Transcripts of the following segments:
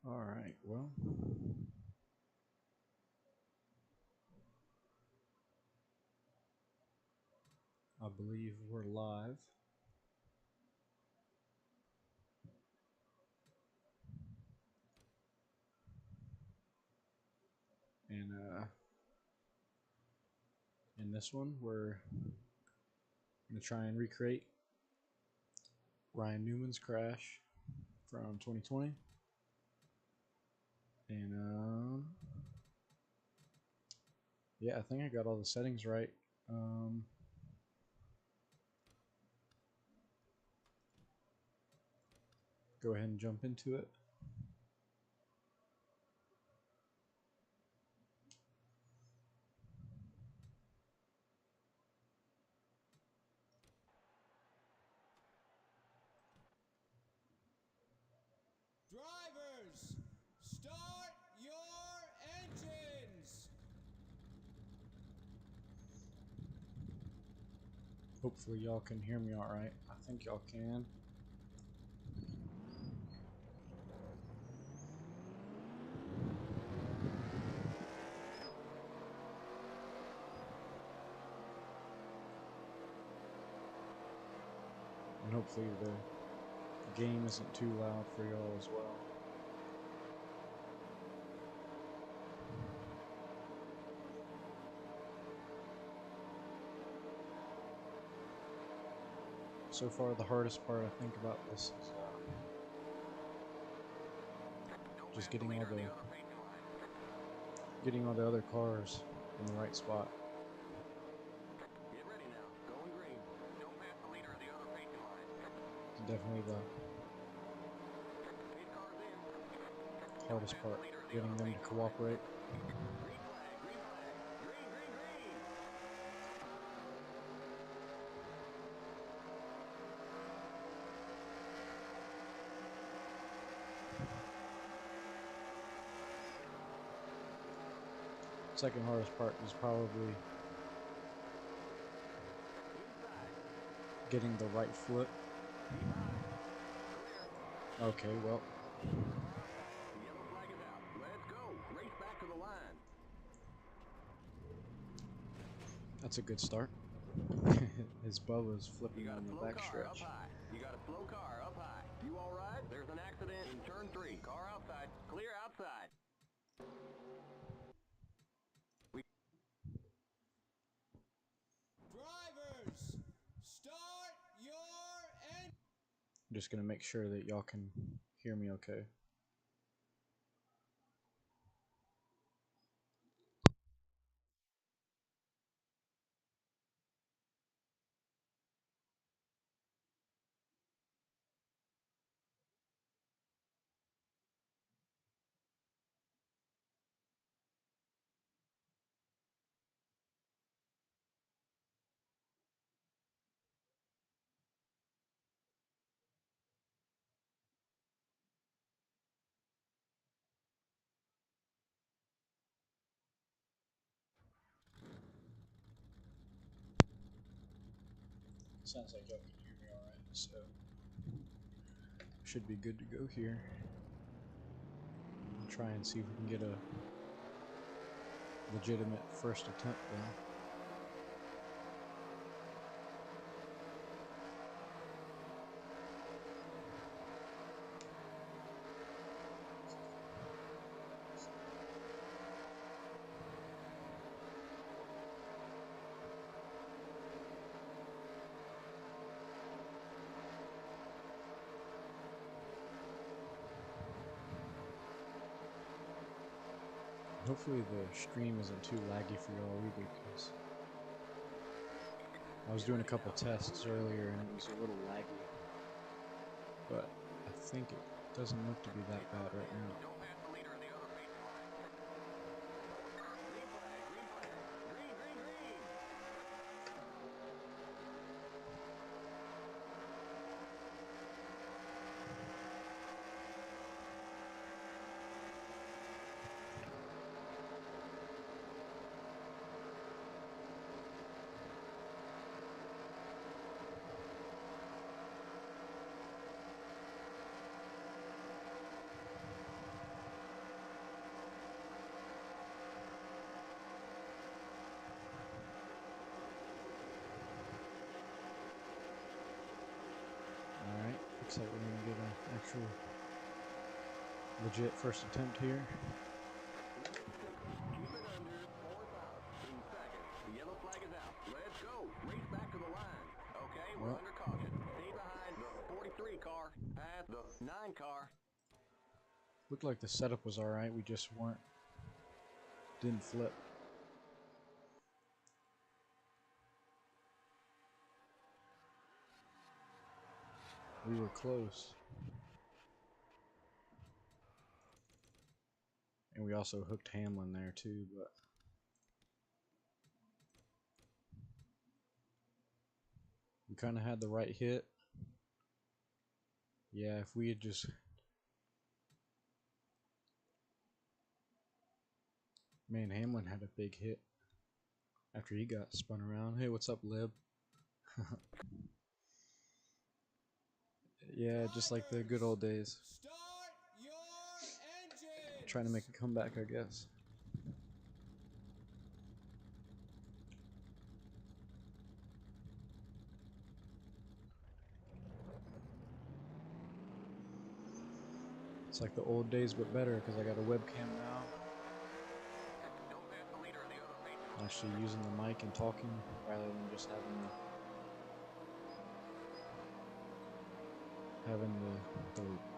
All right, well, I believe we're live. And in this one, we're going to try and recreate Ryan Newman's crash from 2020. And yeah, I think I got all the settings right. Go ahead and jump into it. Drivers, start your engines! Hopefully y'all can hear me all right. I think y'all can. And hopefully the game isn't too loud for y'all as well. So far, the hardest part I think about this is just getting all the other cars in the right spot. Get ready now. Going green. Don't pass the leader of the other racing line. It's definitely the Pit cars in. hardest part, getting them to cooperate. Green flag, green flag. Green, green, green. Second hardest part is probably Inside. getting the right foot. Keep high. Clear. Okay, well, The yellow flag is out. Let's go. Race back to the line. that's a good start. His Bubba's flipping You got on a the slow car up backstretch. high. You got a slow car up high. You all right? There's an accident in turn 3. Car outside. Clear outside. Drivers, start your engines! I'm just gonna make sure that y'all can hear me okay. Sounds like y'all can hear me alright, so should be good to go here. I'll try and see if we can get a legitimate first attempt there. Hopefully the stream isn't too laggy for y'all either, because I was doing a couple tests earlier and it was a little laggy, but I think it doesn't look to be that bad right now. Don't pass the leader of the other racing line. Green flag, green flag. Green, green, green. Looks like we're gonna get an actual legit first attempt here. Keep it under 4,000 seconds. The yellow flag is out. Let's go. Race back to the line. Okay, we're under caution. Stay behind the 43 car. Past the 9 car. Looked like the setup was alright, we just didn't flip. We were close. And we also hooked Hamlin there too, but we kind of had the right hit. Yeah, if we had just... Man, Hamlin had a big hit after he got spun around. Hey, what's up, Lib? Yeah, just like the good old days. Start your engines. Trying to make a comeback, I guess. It's like the old days, but better because I got a webcam now. Actually using the mic and talking rather than just having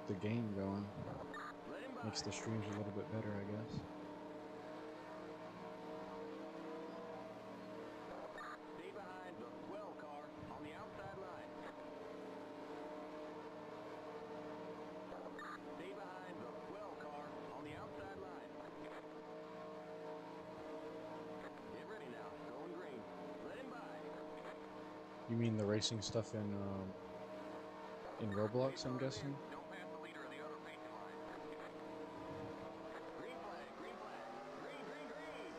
the game going. Makes the streams a little bit better, I guess. Stay behind the 12 car on the outside line. Stay behind the 12 car on the outside line. Get ready now. Going green. Let him by. You mean the racing stuff in Roblox, I'm guessing? Don't pass the leader of the other racing line. Green flag, green flag. Green, green, green.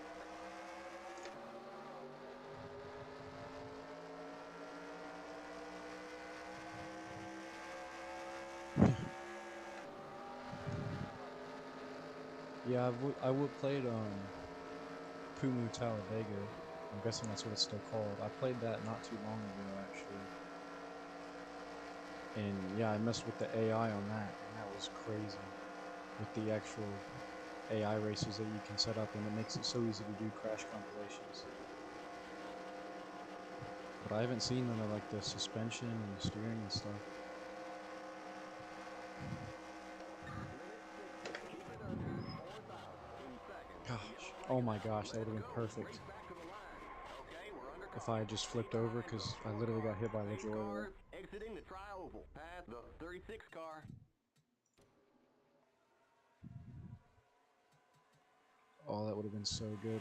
Yeah, I would played Pumu Talladega. I'm guessing that's what it's still called. I played that not too long ago, actually. And yeah, I messed with the AI on that, and that was crazy. With the actual AI races that you can set up, and it makes it so easy to do crash compilations. But I haven't seen none of like the suspension and the steering and stuff. Gosh, oh my gosh, that would have been perfect if I had just flipped over, because I literally got hit by LaJoy there. Exiting the tri-oval past the 36 car. Oh, that would have been so good.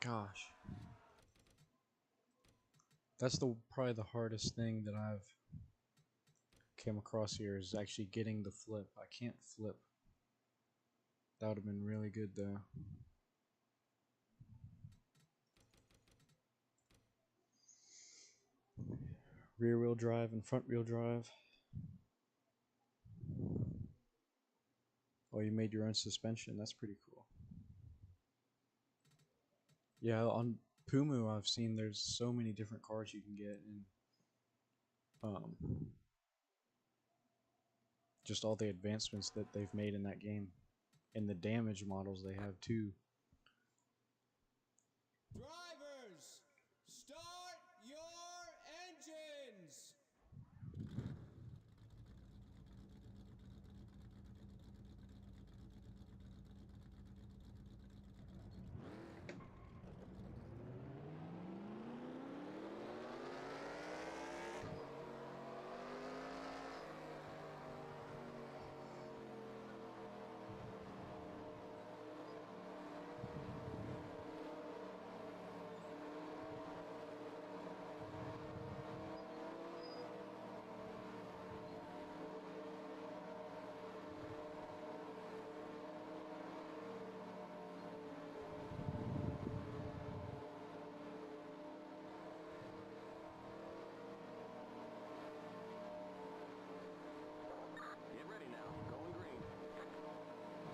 Gosh. That's probably the hardest thing that I've came across here, is actually getting the flip. I can't flip. That would have been really good though. Rear wheel drive and front wheel drive. Oh, you made your own suspension. That's pretty cool. Yeah, on Pumu I've seen there's so many different cars you can get, and just all the advancements that they've made in that game, and the damage models they have too. Drivers, start your engines.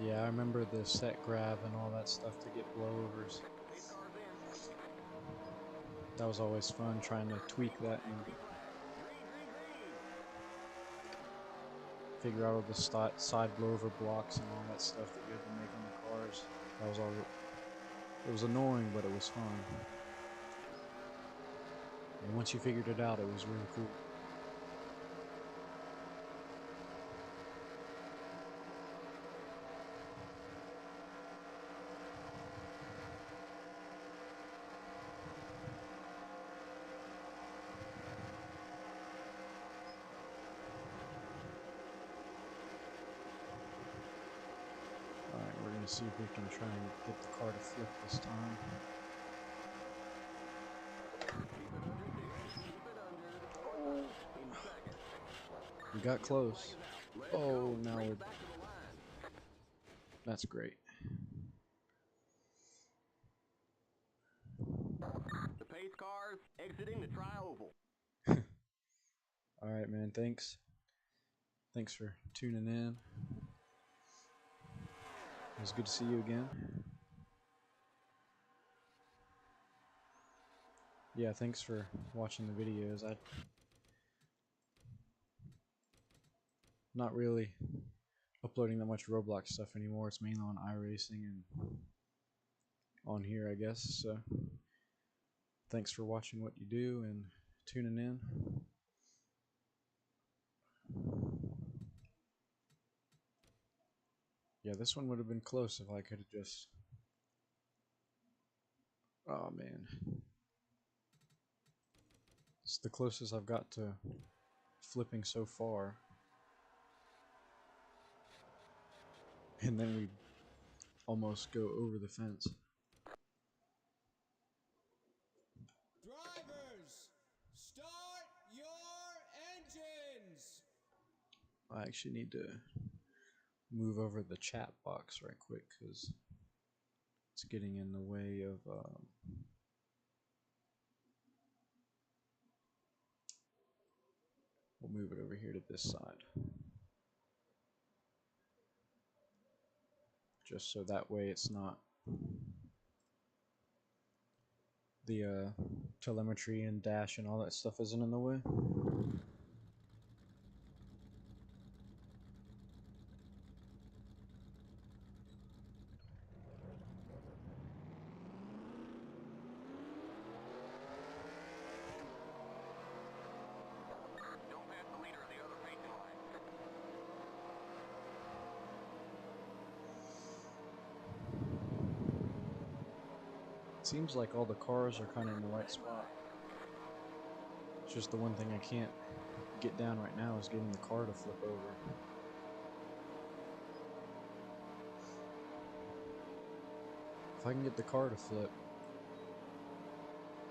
Yeah, I remember the set grab and all that stuff to get blowovers. That was always fun trying to tweak that and figure out all the side blowover blocks and all that stuff that you had to make on the cars. That was all. It was annoying, but it was fun. And once you figured it out, it was really cool. Alright, we're going to see if we can try and get the car to flip this time. We got close. Oh, now we're... That's great. The pace cars exiting the tri-oval. Alright, man, thanks. Thanks for tuning in. It was good to see you again. Yeah, thanks for watching the videos. I'm not really uploading that much Roblox stuff anymore. It's mainly on iRacing and on here, I guess. So thanks for watching what you do and tuning in. Yeah, this one would have been close if I could have just... Oh, man. It's the closest I've got to flipping so far. And then we almost go over the fence. Drivers, start your engines! I actually need to move over the chat box right quick because it's getting in the way of we'll move it over here to this side just so that way it's not the telemetry and dash and all that stuff isn't in the way. Don't pass the leader of the other racing line. Seems like all the cars are kind of in the right spot. It's just the one thing I can't get down right now is getting the car to flip over. If I can get the car to flip,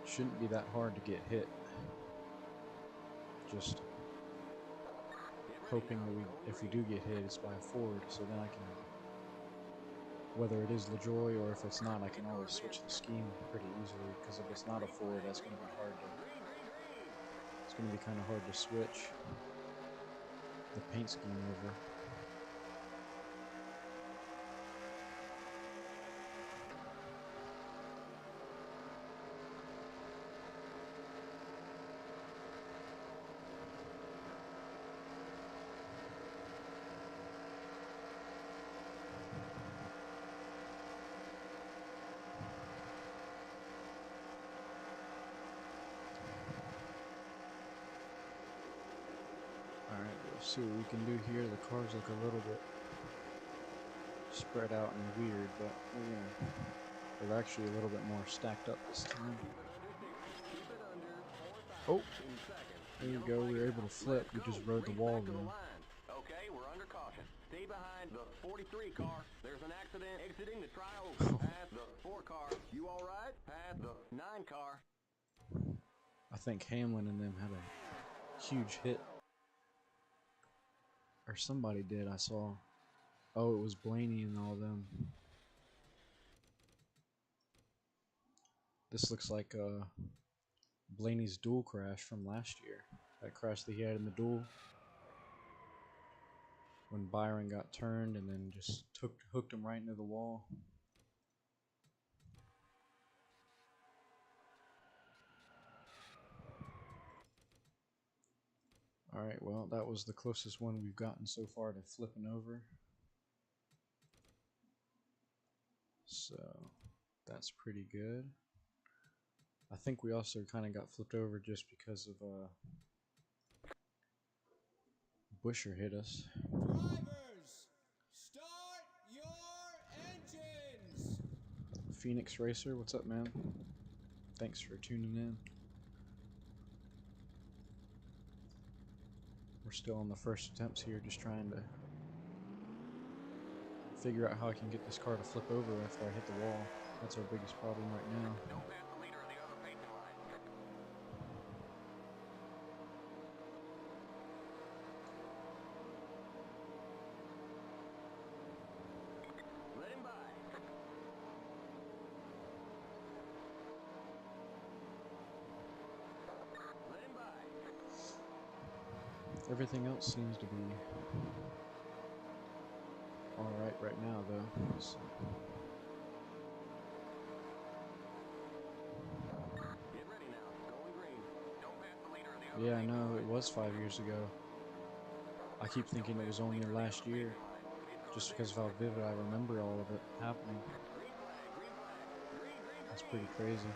it shouldn't be that hard to get hit. Just hoping that if we do get hit, it's by a Ford, so then I can, whether it is LaJoy or if it's not, I can always switch the scheme pretty easily, because if it's not a Ford, that's going to be hard to, it's going to be kind of hard to switch the paint scheme over. Alright, we'll see what we can do here. The cars look a little bit spread out and weird, but they're actually a little bit more stacked up this time. Oh, there we go. We were able to flip. We just rode the wall then. Okay, we're under caution. Stay behind the 43 car. There's an accident exiting the tri-oval. Pass the 4 car. You all right? Pass the 9 car. I think Hamlin and them had a huge hit. Or somebody did, I saw. Oh, it was Blaney and all them. This looks like Blaney's duel crash from last year. That crash that he had in the duel. When Byron got turned and then just hooked him right into the wall. Alright, well, that was the closest one we've gotten so far to flipping over. So, that's pretty good. I think we also kind of got flipped over just because of Busher hit us. Drivers, start your engines. Phoenix Racer, what's up, man? Thanks for tuning in. We're still on the first attempts here, just trying to figure out how I can get this car to flip over after I hit the wall. That's our biggest problem right now. Don't pass the leader of the other pacing line. Let him by. Let him by. Everything else seems to be alright right now, though. So. Get ready now. Going green. Don't pass the leader of the other Yeah, I pacing know, line. it was 5 years ago. I keep thinking it was only last year, just because of how vivid I remember all of it happening. Green flag, green flag. Green, green, That's green. pretty crazy.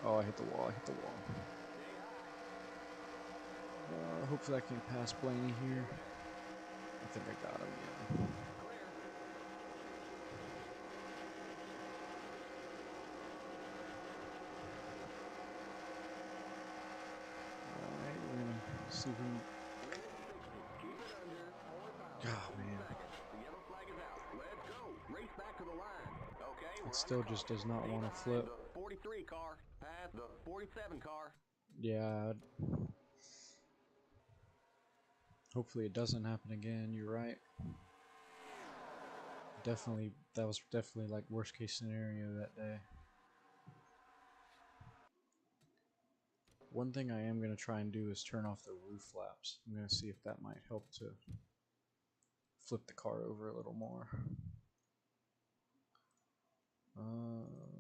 Oh, I hit the wall, I hit the wall. Hopefully I can pass Blaney here. I think I got him, yeah. Alright, we're gonna see who... Oh, man. The yellow flag is out. Let's go. Race back to the line. Okay, It still just does not want to flip. The 43 car past the 47 car. Yeah. Hopefully it doesn't happen again, you're right. Definitely, that was definitely like worst case scenario that day. One thing I am going to try and do is turn off the roof flaps. I'm going to see if that might help to flip the car over a little more.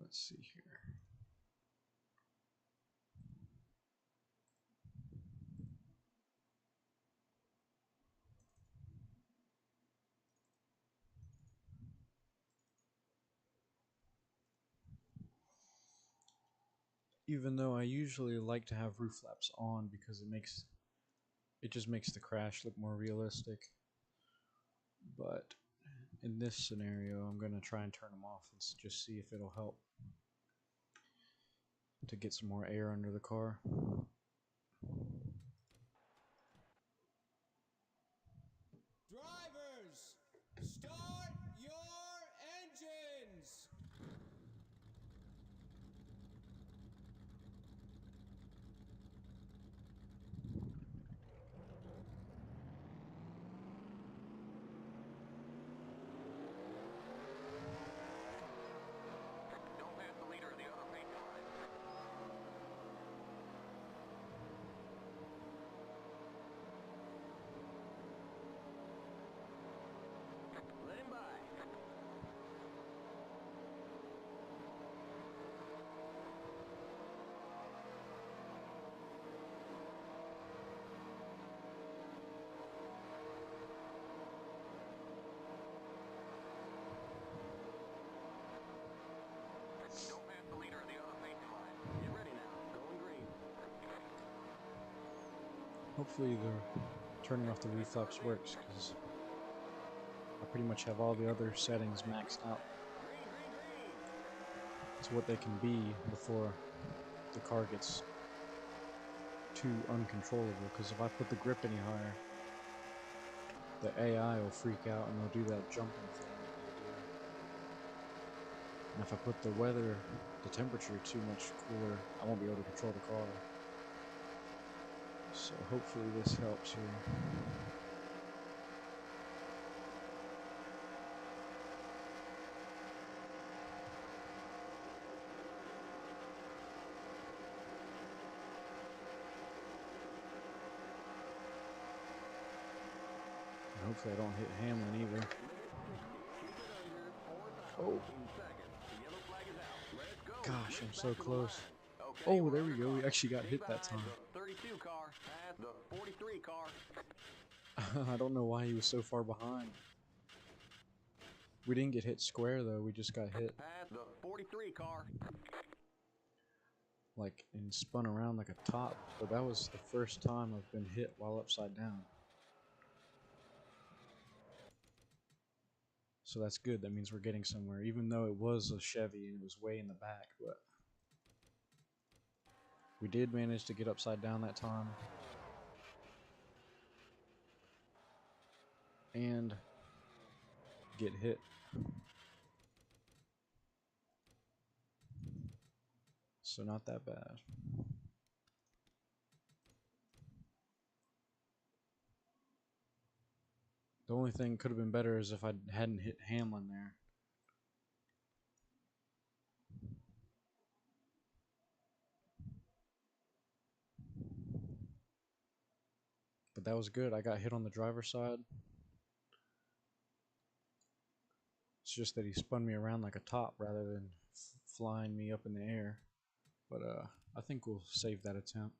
Let's see here. Even though I usually like to have roof flaps on because it just makes the crash look more realistic. But in this scenario, I'm going to try and turn them off and just see if it'll help to get some more air under the car. Drivers, start your engines. Don't pass the leader of the other pacing line. Let him by. Don't pass the leader of the other pacing line. Get ready now. Going green. Hopefully the turning off the roof flaps works, because I pretty much have all the other settings maxed out to what they can be before the car gets too uncontrollable. Because if I put the grip any higher, the AI will freak out and they'll do that jumping thing that they do. And if I put the temperature too much cooler, I won't be able to control the car. So hopefully this helps here. Hopefully I don't hit Hamlin either. Oh. Gosh, I'm so close. Oh, there we go. We actually got hit that time. 32 car past the 43 car. I don't know why he was so far behind. We didn't get hit square though, we just got hit. Past the 43 car. Like, and spun around like a top. But that was the first time I've been hit while upside down. So that's good, that means we're getting somewhere. Even though it was a Chevy and it was way in the back, but we did manage to get upside down that time. And get hit. So not that bad. The only thing could have been better is if I hadn't hit Hamlin there. But that was good. I got hit on the driver's side. It's just that he spun me around like a top rather than flying me up in the air. But I think we'll save that attempt.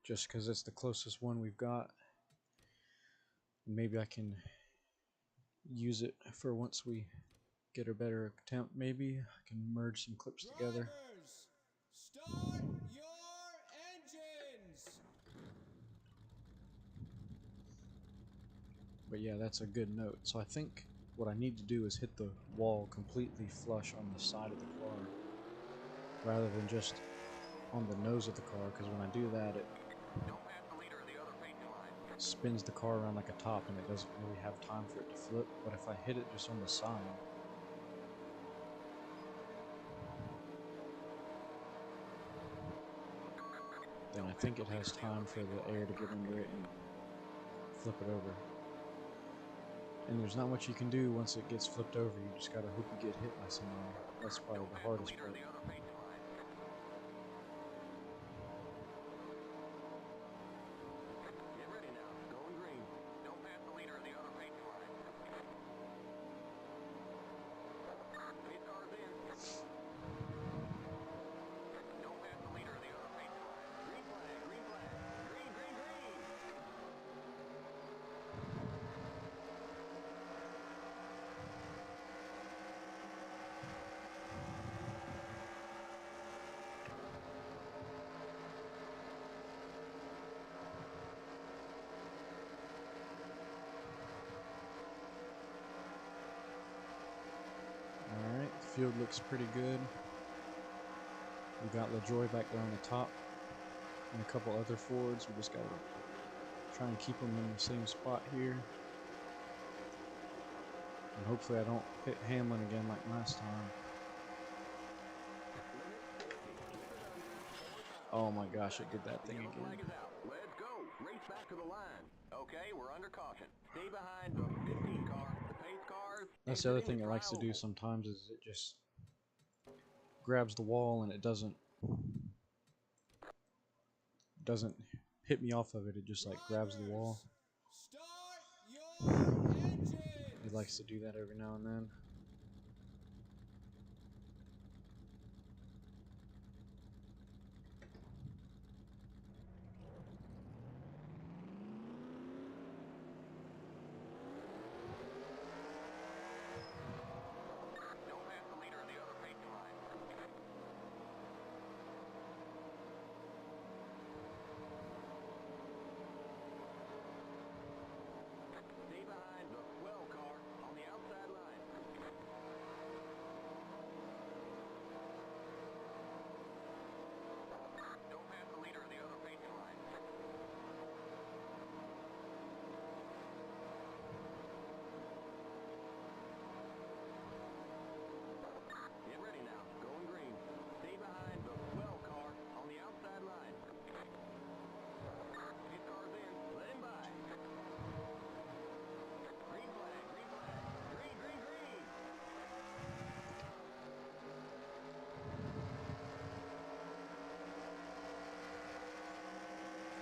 Just because it's the closest one we've got. Maybe I can use it for once we get a better attempt. Maybe I can merge some clips together. Drivers, start your engines. But yeah, that's a good note. So I think what I need to do is hit the wall completely flush on the side of the car rather than just on the nose of the car, because when I do that it spins the car around like a top and it doesn't really have time for it to flip. But if I hit it just on the side, then I think it has time for the air to get under it and flip it over. And there's not much you can do once it gets flipped over. You just gotta hope you get hit by somebody. That's probably the hardest part. Alright, the field looks pretty good. We got LaJoy back there on the top and a couple other Fords. We just gotta try and keep them in the same spot here. And hopefully I don't hit Hamlin again like last time. Oh my gosh, it did that thing again. Let's go. Race back to the line. Okay, we're under caution. Stay behind the 15 car. The pace cars. That's the other thing it likes to do sometimes is it just grabs the wall and it doesn't hit me off of it. It just like grabs the wall. Start your engines. It likes to do that every now and then.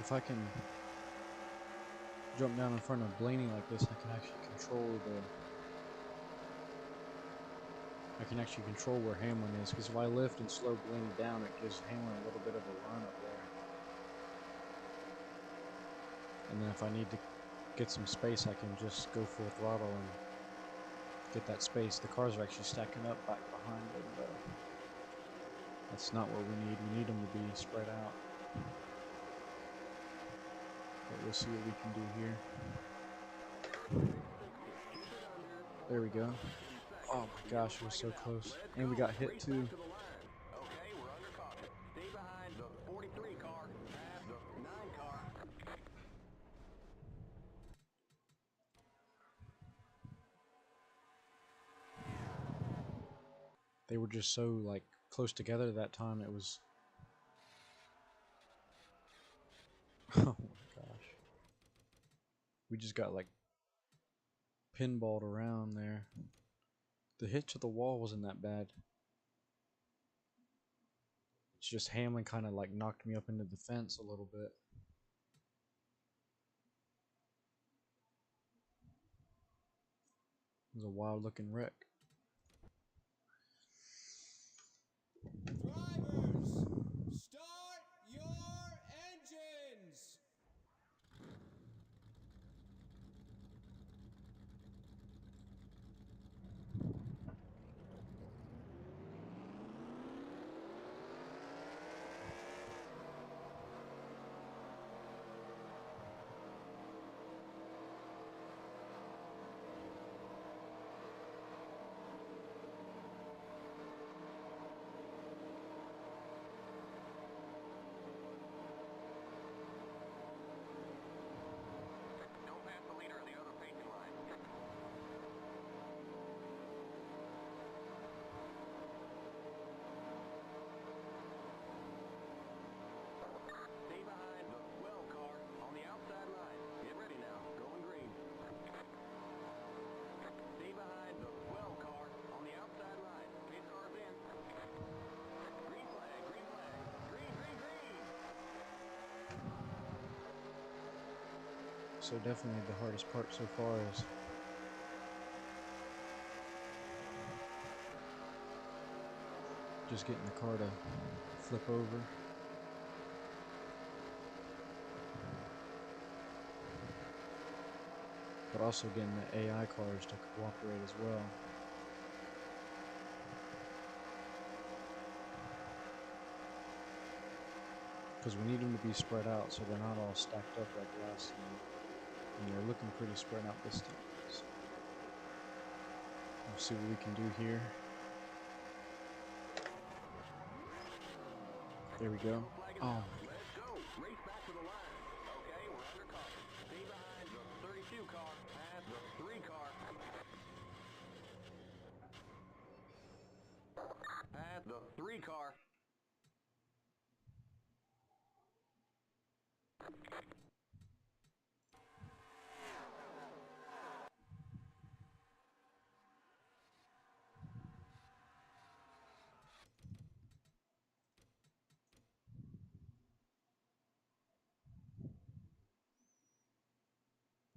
if I can jump down in front of Blaney like this, I can actually control where Hamlin is, because if I lift and slow Blaney down, it gives Hamlin a little bit of a run up there. And then if I need to get some space, I can just go full throttle and get that space. The cars are actually stacking up back behind it. That's not what we need. We need them to be spread out. But we'll see what we can do here. There we go. Oh my gosh, it was so close. And we got hit too. Okay, we're under caution. Stay behind the 43 car, past the 9 car. They were just so like close together that time. It was oh my gosh. We just got like pinballed around there. The hit to the wall wasn't that bad. It's just Hamlin kind of like knocked me up into the fence a little bit. It was a wild looking wreck. Drivers, start your engines. Don't pass the leader of the other pacing line. Stay behind the 12 car on the outside line. Get ready now. Going green. Stay behind the 12 car on the outside line. Pace car's in. Green flag, green flag. Green, green, green. So definitely the hardest part so far is just getting the car to flip over. But also getting the AI cars to cooperate as well. Because we need them to be spread out so they're not all stacked up like last time. And they're looking pretty spread out this time. So we'll see what we can do here. There we go. Oh, Let's go. Race back to the line. Okay, we're under caution. Stay behind the 32 car, past the 3 car. Past the 3 car.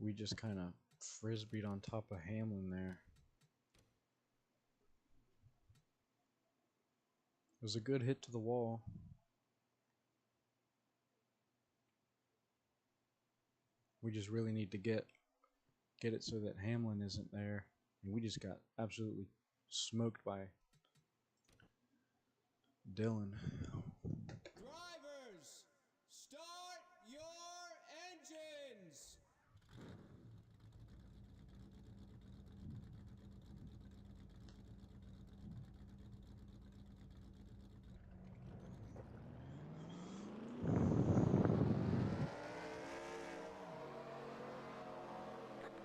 we just kind of frisbeed on top of Hamlin there. It was a good hit to the wall. We just really need to get it so that Hamlin isn't there. And we just got absolutely smoked by Dylan. Drivers, start your engines.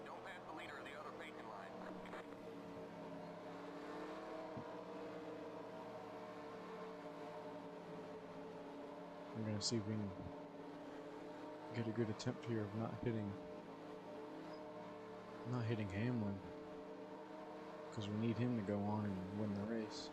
Don't pass the leader of the other pacing line. I'm gonna see if we can get a good attempt here of not hitting Hamlin, because we need him to go on and win the race.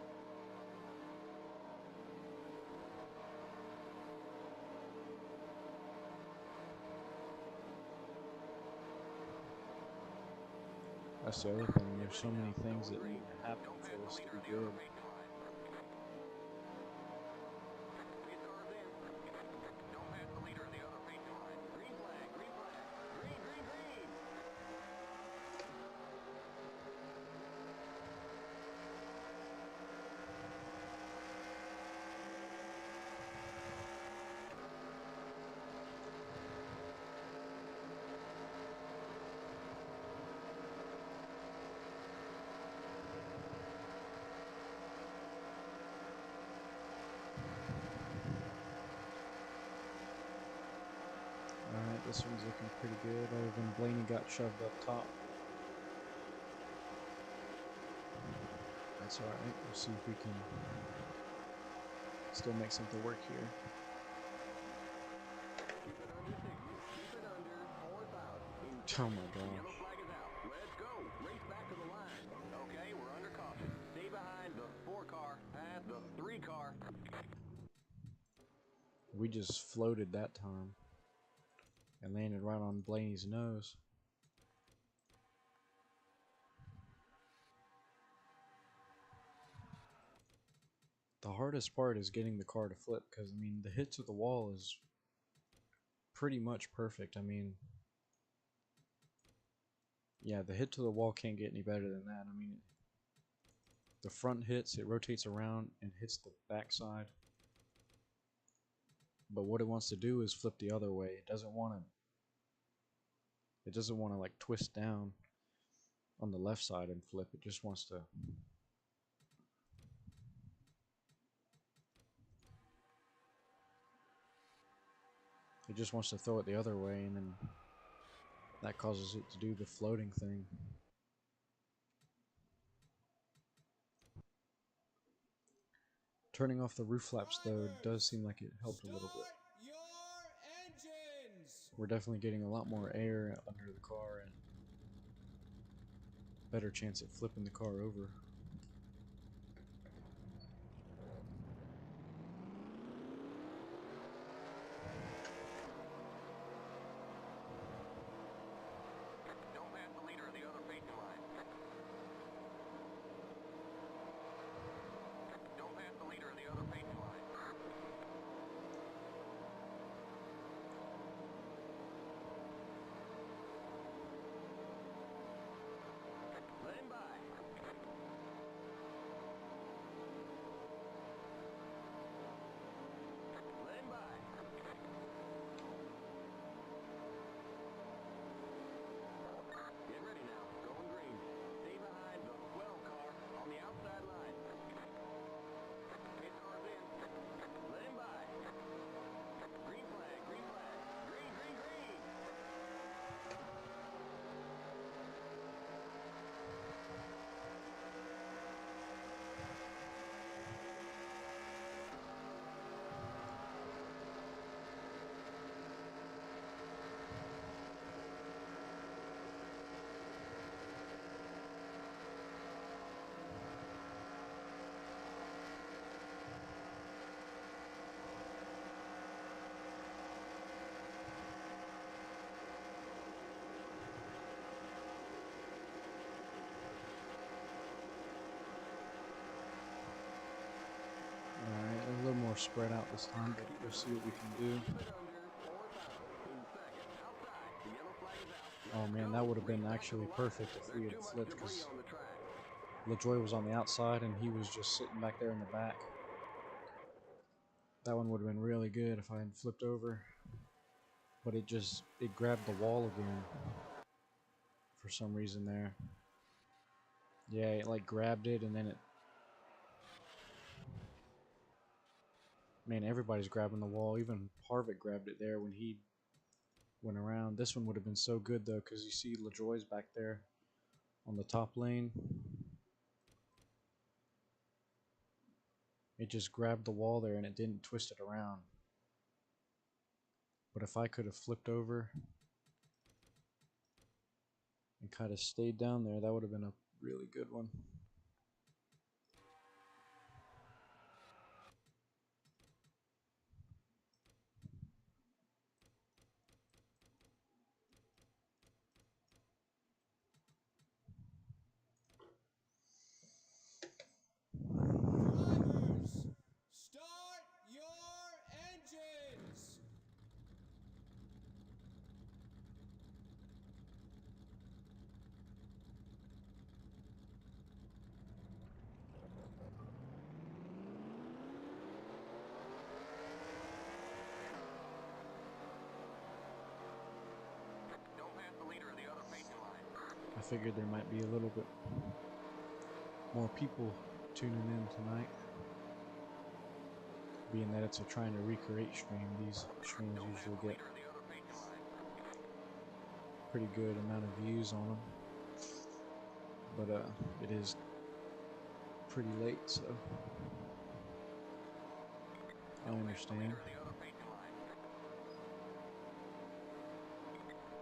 That's the other thing. There's so many things that need to happen for this to be good. Alright, this one's looking pretty good, other than Blaney got shoved up top. That's alright, we'll see if we can still make something work here. Oh my gosh. Let's go. Race back to the line. Okay, we're under caution. Stay behind the 4 car, past the 3 car. We just floated that time and landed right on Blaney's nose. The hardest part is getting the car to flip, because I mean the hit to the wall is pretty much perfect. I mean, yeah, the hit to the wall can't get any better than that. I mean, the front hits, it rotates around and hits the backside. But what it wants to do is flip the other way. It doesn't want to like twist down on the left side and flip. It just wants to throw it the other way, and then that causes it to do the floating thing. Turning off the roof flaps though does seem like it helped a little bit. We're definitely getting a lot more air under the car and better chance at flipping the car over. Don't pass the leader of the other racing line. Don't pass the leader of the other racing line. Let him by. Let him by. Get ready now. Going green. Stay behind the 12 car on the outside line. Hit cars in. Let him by. Green flag, green flag. Green, green, green. Alright, a little more spread out this time, but we'll see what we can do. Oh man, that would have been actually perfect if we had flipped, because LaJoy was on the outside and he was just sitting back there in the back. That one would have been really good if I had flipped over. But it grabbed the wall again for some reason there. Yeah, it like grabbed it, and then it... Man, everybody's grabbing the wall. Even Harvick grabbed it there when he went around. This one would have been so good though, because you see LaJoy's back there on the top lane. It just grabbed the wall there and it didn't twist it around. But if I could have flipped over and kind of stayed down there, that would have been a really good one. figured there might be a little bit more people tuning in tonight. Being that it's a trying to recreate stream, these streams usually get pretty good amount of views on them. But it is pretty late, so I understand.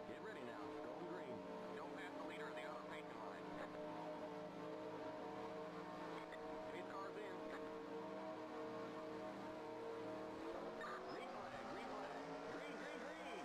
Get ready now. Going green. Don't pass the leader of the other pacing line. Pace car's in. Green flag, green flag. Green, green, green.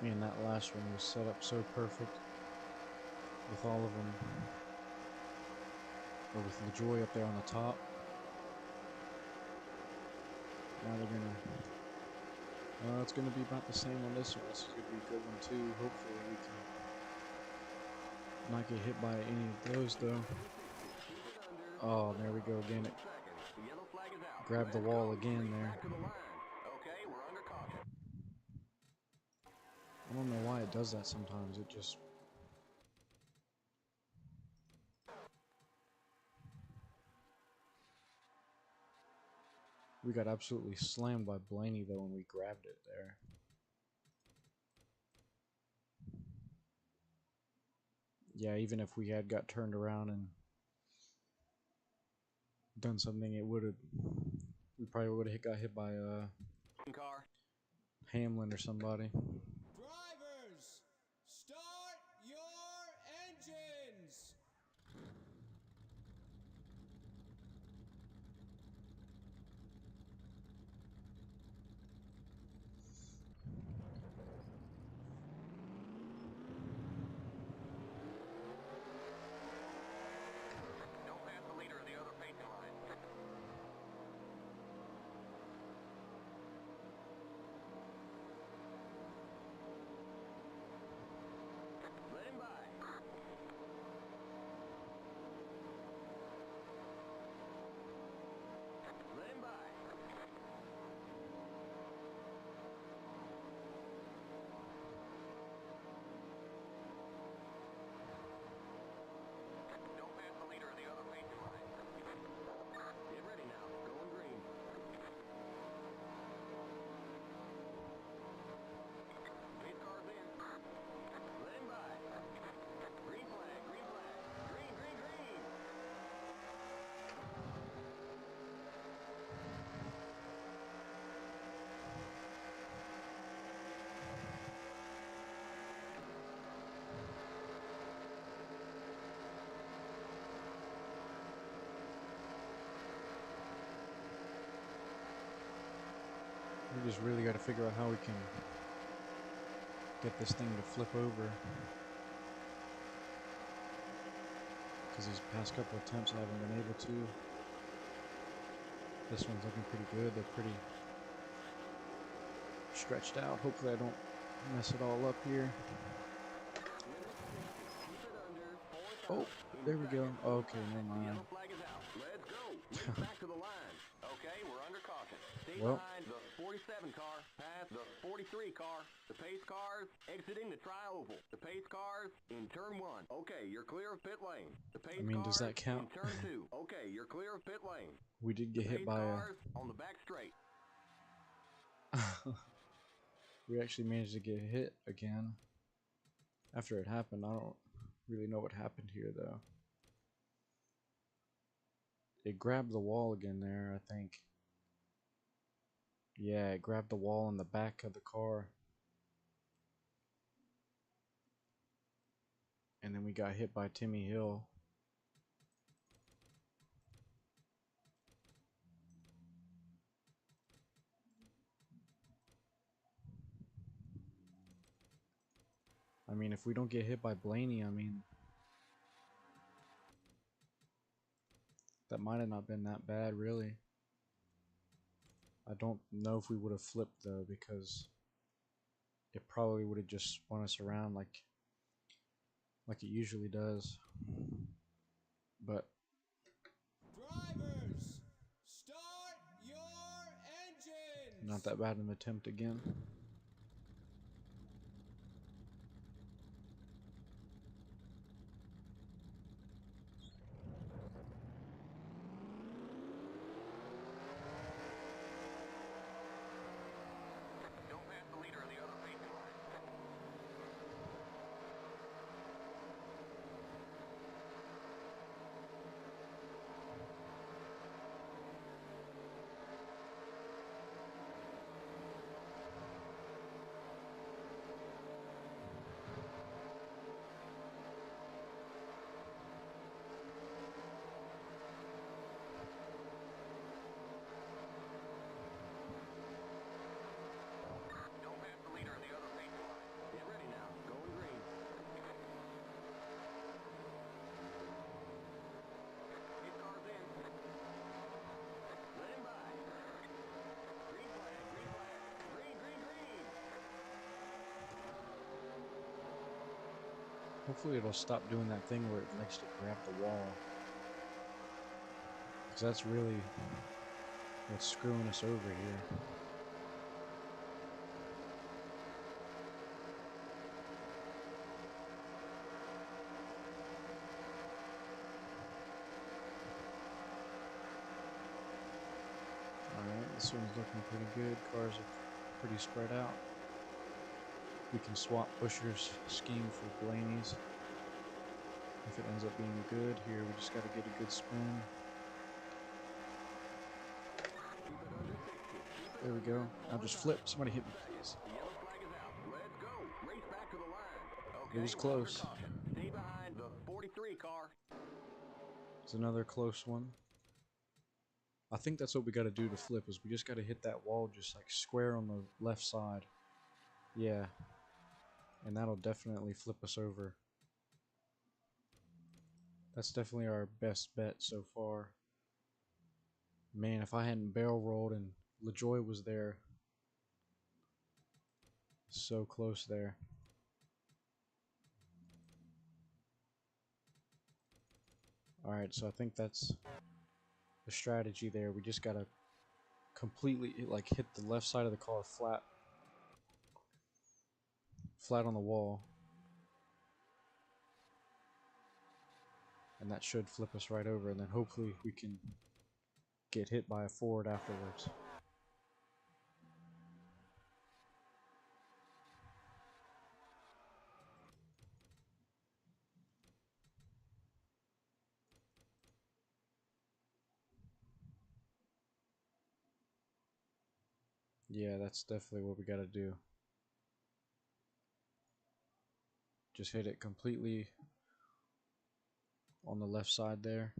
Man, that last one was set up so perfect with all of them, or with LaJoy up there on the top. Now they're gonna, it's gonna be about the same on this one. This is gonna be a good one too. Hopefully we can not get hit by any of those though. Oh, there we go again. It grabbed the wall again there. Okay, we're under caution. I don't know why it does that sometimes. It just... We got absolutely slammed by Blaney though when we grabbed it there. Yeah, even if we had got turned around and done something, it would have... We probably would have got hit by Car. Hamlin or somebody. Drivers, start your engines. Don't pass the leader of the other pacing line. Let him by. Let him by. Don't pass the leader of the other pacing line. Get ready now. Going green. Pace car's in. Let him by. Green flag, green flag. Green, green, green. We just really got to figure out how we can get this thing to flip over. Because these past couple attempts I haven't been able to. This one's looking pretty good. They're pretty stretched out. Hopefully I don't mess it all up here. Oh, there we go. Okay, never mind. Yellow flag is out. Let's go. Back to the line. Okay, we're under caution. Stay Well. behind the 47 car, past the 43 car. The pace cars exiting the tri-oval. The pace cars in turn 1. Okay, you're clear of pit lane. The pace does cars that count? in turn 2. Okay, you're clear of pit lane. We did get hit Pace by a... cars on the back straight. We actually managed to get hit again. After it happened, I don't really know what happened here though. It grabbed the wall again there, I think. Yeah, it grabbed the wall in the back of the car. And then we got hit by Timmy Hill. I mean, if we don't get hit by Blaney, I mean, that might have not been that bad, really. I don't know if we would have flipped though, because it probably would have just spun us around like it usually does. But Drivers, start your engines. not that bad of an attempt again. Don't pass the leader of the other racing line. Don't pass the leader of the other racing line. Get ready now. Going green. Hit cars in. Let him by. Green flag, green flag. Green, green, green. Hopefully it'll stop doing that thing where it likes to grab the wall, because that's really what's screwing us over here. Alright, this one's looking pretty good. Cars are pretty spread out. We can swap Busher's scheme for Blaney's if it ends up being good. Here we just got to get a good spin. There we go. Now just flip. Somebody hit me, please. The yellow flag is out. Let's go. Race back to the line. Okay, It was we're under close. caution. Stay behind the 43 car. It's another close one. I think that's what we got to do to flip, is we just got to hit that wall just like square on the left side. Yeah. And that'll definitely flip us over. That's definitely our best bet so far. Man, if I hadn't barrel rolled and LaJoy was there. So close there. Alright, so I think that's the strategy there. We just gotta completely like hit the left side of the car flat on the wall, and that should flip us right over, and then hopefully we can get hit by a Ford afterwards. Yeah, that's definitely what we gotta do. Just hit it completely on the left side there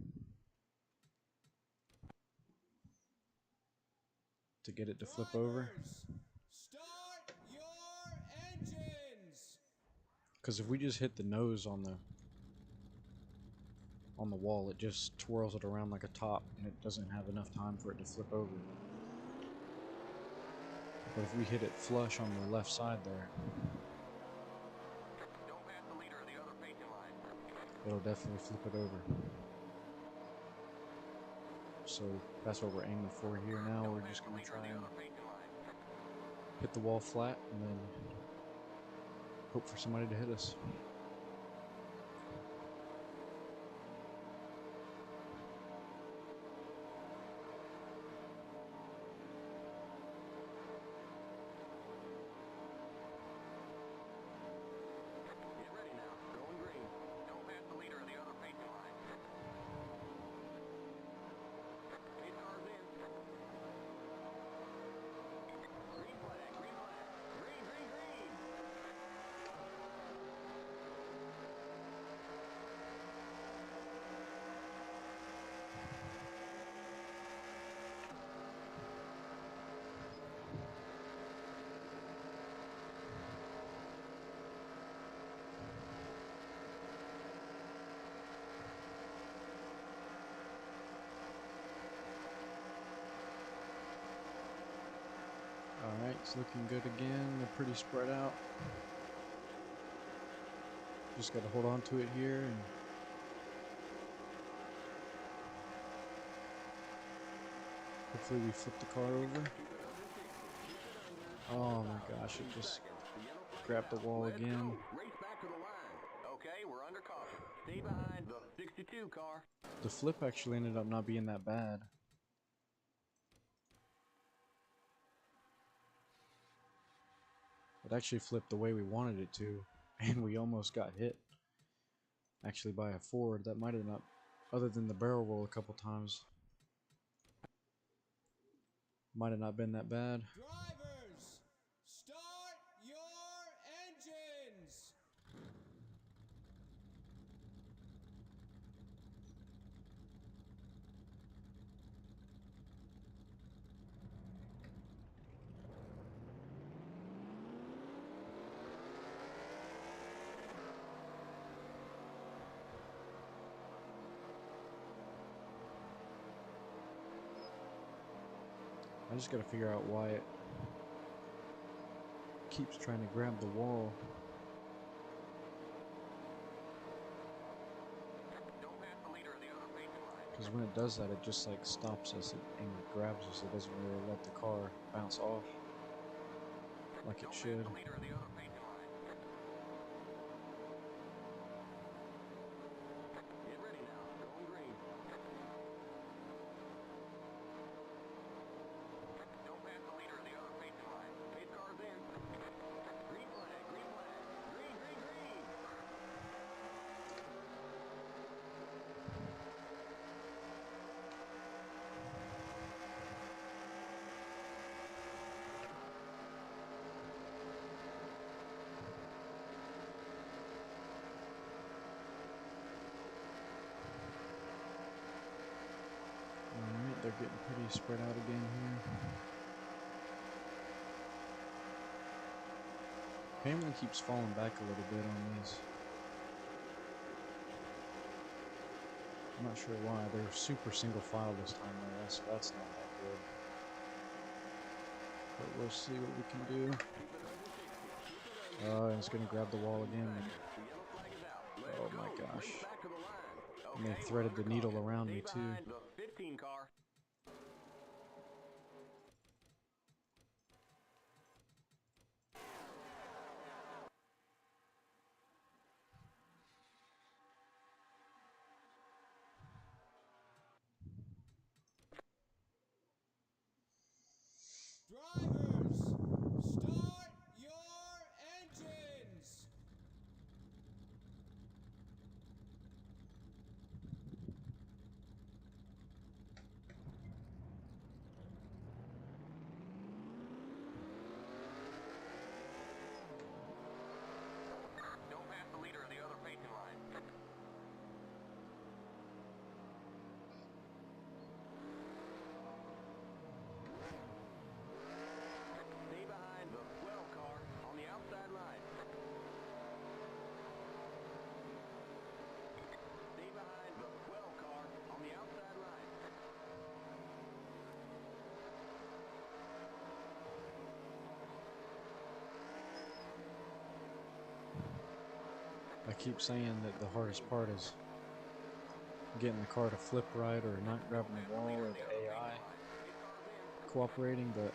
to get it to flip over. Start your engines. Because if we just hit the nose on the wall, it just twirls it around like a top, and it doesn't have enough time for it to flip over. But if we hit it flush on the left side there, Don't pass the leader of the other racing line. it'll definitely flip it over. So that's what we're aiming for here now. We're just going to try and hit the wall flat and then hope for somebody to hit us. Get ready now. Going green. Don't pass the leader of the other racing line. Hit cars in. Green flag, green flag. Green, green, green. It's looking good again. They're pretty spread out. Just got to hold on to it here and hopefully we flip the car over. Oh my gosh, it just grabbed the wall again. Race back to the line. Okay, we're under caution. Stay behind the 62 car. The flip actually ended up not being that bad. It actually flipped the way we wanted it to, and we almost got hit. Actually by a Ford. That might have not, other than the barrel roll a couple times, might have not been that bad. Drivers, start your engines. I just gotta figure out why it keeps trying to grab the wall. Don't pass the leader of the other racing line. Because when it does that, it just like stops us and grabs us. It doesn't really let the car bounce off like it Don't pass should. the leader of the other racing line. Get ready now. Going green. Don't pass the leader of the other racing line. Pace car's in. Green flag, green flag. Green, green, green. Alright, they're getting pretty spread out again here. Hamlin keeps falling back a little bit on these. I'm not sure why. They're super single file this time though, so that's not that good. But we'll see what we can do. And it's gonna grab the wall again. The yellow flag is out. Let's Oh go. my gosh. Race back to the line. And they Okay, threaded the we're under needle caution. around Stay me too. behind the 15 car. Drivers, start your engines. Don't pass the leader of the other racing line. Stay behind the 12 car on the outside line. Stay behind the 12 car on the outside line. I keep saying that the hardest part is getting the car to flip right or not grabbing the wall or the AI cooperating, but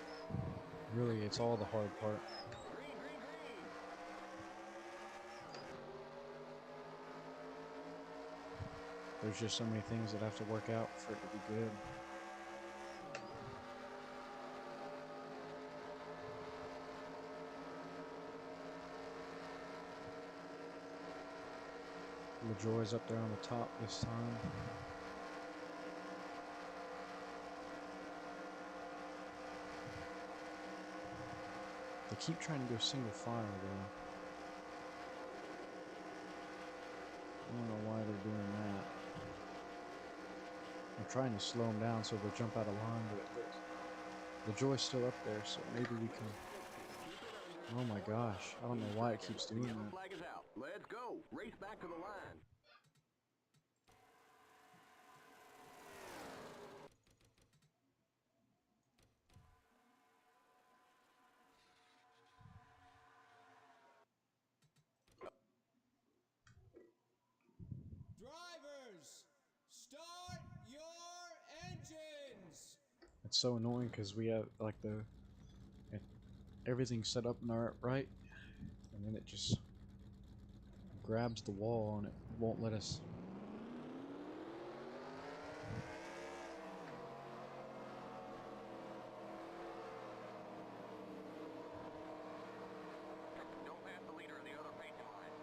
really it's all the hard part. Green, green, green. There's just so many things that have to work out for it to be good. LaJoy's up there on the top this time. They keep trying to go single file though. I don't know why they're doing that. I'm trying to slow them down so they'll jump out of line, but LaJoy's still up there, so maybe we can. Oh my gosh, I don't know why it keeps The doing yellow that. flag is out. Let's go. Race back to the line. It's so annoying because we have like it, everything set up in our right, and then it just grabs the wall and it won't let us. Don't pass the leader of the other racing line.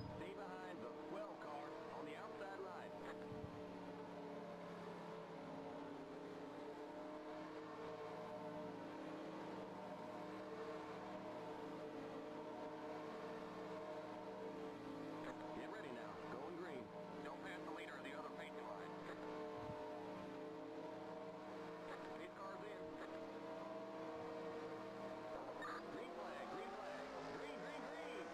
Stay behind the 12 car on the outside line. Get ready now. Going green. Don't pass the leader of the other racing line. Pit car's in. Green flag, green flag. Green, green, green.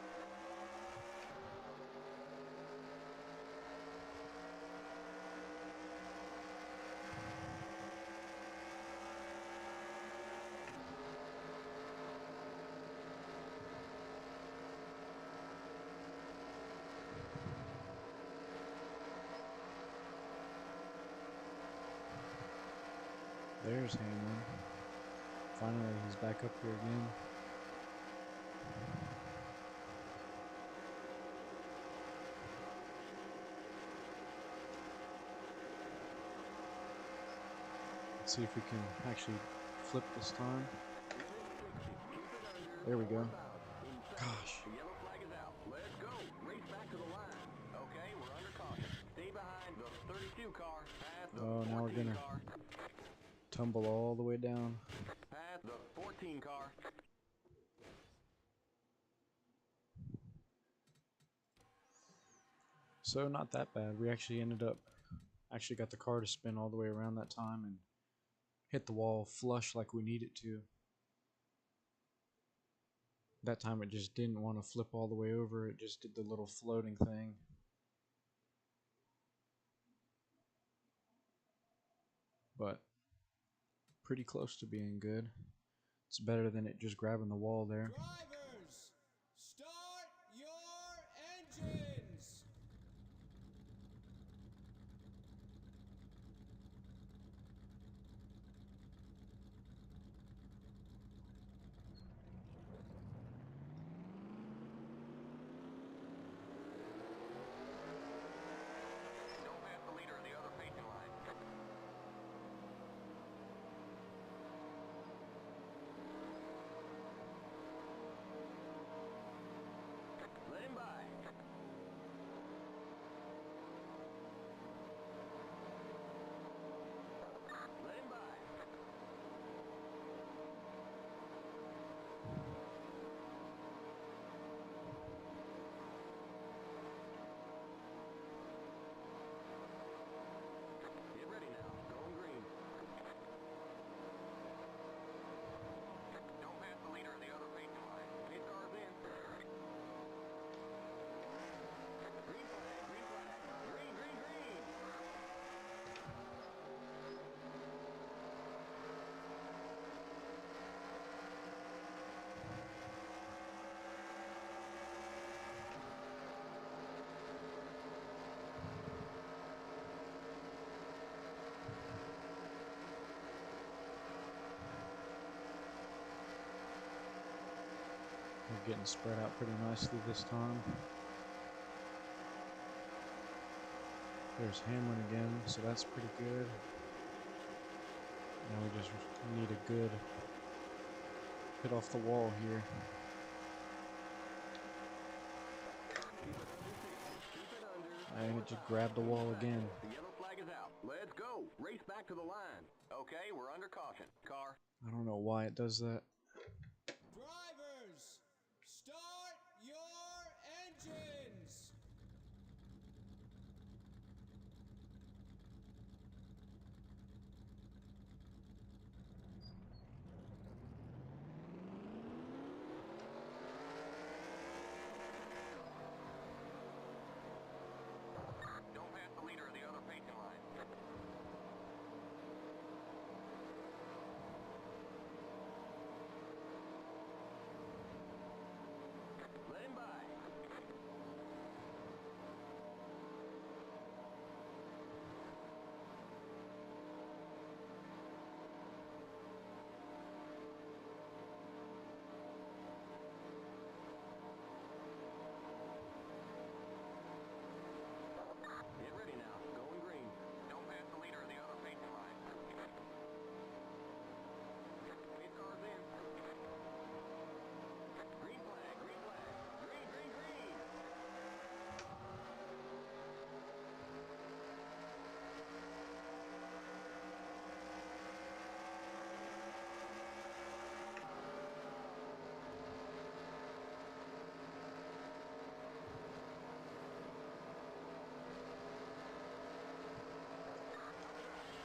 There's Hamlin. Finally, he's back up here again. Let's see if we can actually flip this time. There we go. Gosh. The yellow flag is out. Let's go. Race back to the line. Okay, we're under caution. Stay behind the 32 car. Pass the Oh, now we're 14 gonna car. tumble all the way down. Pass the 14 car. So not that bad. We actually actually got the car to spin all the way around that time and hit the wall flush like we need it to. That time it just didn't want to flip all the way over. It just did the little floating thing. But pretty close to being good. It's better than it just grabbing the wall there. Drivers, start your engines. Don't pass the leader of the other racing line. Let him by. Let him by. Get ready now. Going green. Don't pass the leader of the other racing line. Pit car's in. Green flag, green flag. Green, green, green. We're getting spread out pretty nicely this time. There's Hamlin again, so that's pretty good. Now we just need a good hit off the wall here. And it just grabbed the wall again. The yellow flag is out. Let's go. Race back to the line. Okay, we're under caution. Car. I don't know why it does that. Drivers, start your engines. Don't pass the leader of the other racing line.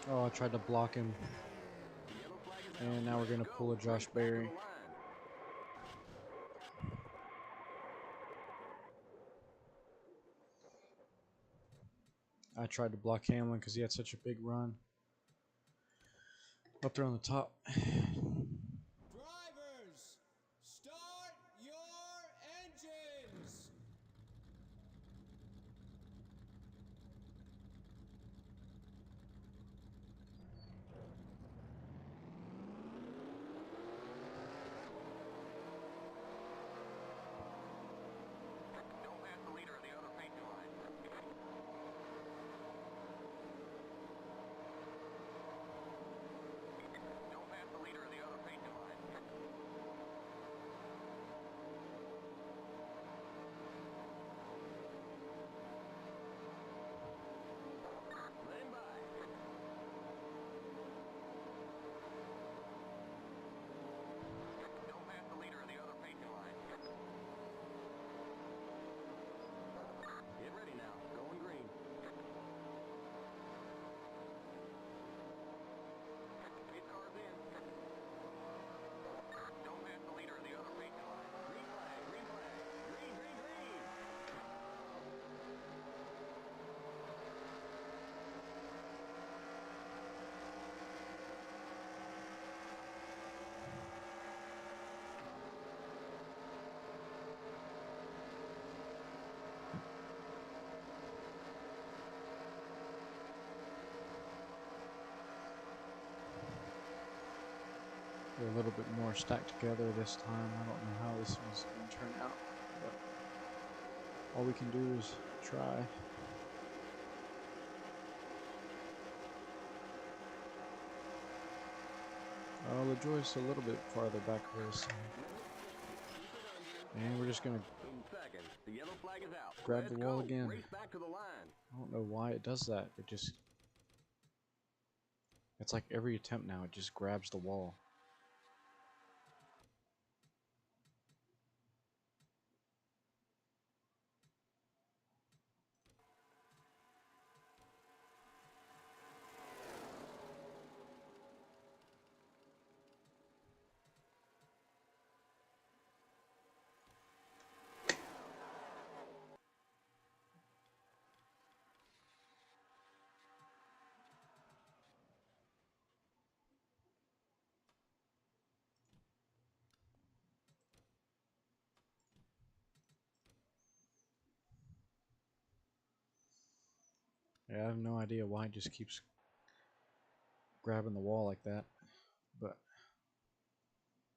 Oh, I tried to block him. The yellow flag is out. And now we're going to Let's pull a go. Josh Race back to Berry. the line. I tried to block Hamlin because he had such a big run up there on the top. Drivers, start your engines. Don't pass the leader of the other racing line. Don't pass the leader of the other racing line. Let him by. Don't pass the leader of the other racing line. Get ready now. Going green. Pit car's in. Don't pass the leader of the other racing line. Green flag, green flag. Green, green, green. They're a little bit more stacked together this time. I don't know how this one's going to turn out, but all we can do is try. LaJoy's a little bit farther back this time. And we're just going to In seconds, the yellow flag is out. grab Let's the wall go. again. Race back to the line. I don't know why it does that. It's like every attempt now, it just grabs the wall. Yeah, I have no idea why it just keeps grabbing the wall like that, but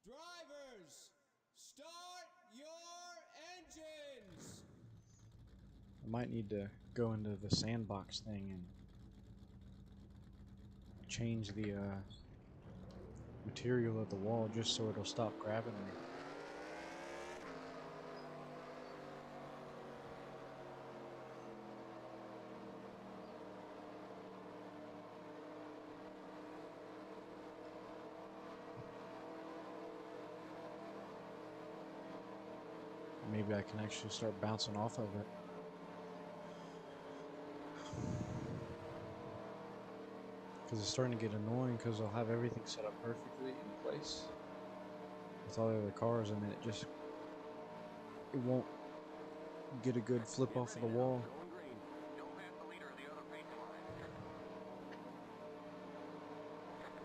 Drivers, start your engines. I might need to go into the sandbox thing and change the material of the wall just so it'll stop grabbing me. Maybe I can actually start bouncing off of it. Because it's starting to get annoying because I'll have everything set up perfectly in place with all the other cars, and then it won't get a good flip off of the wall. Going green. Don't pass the leader of the other racing line.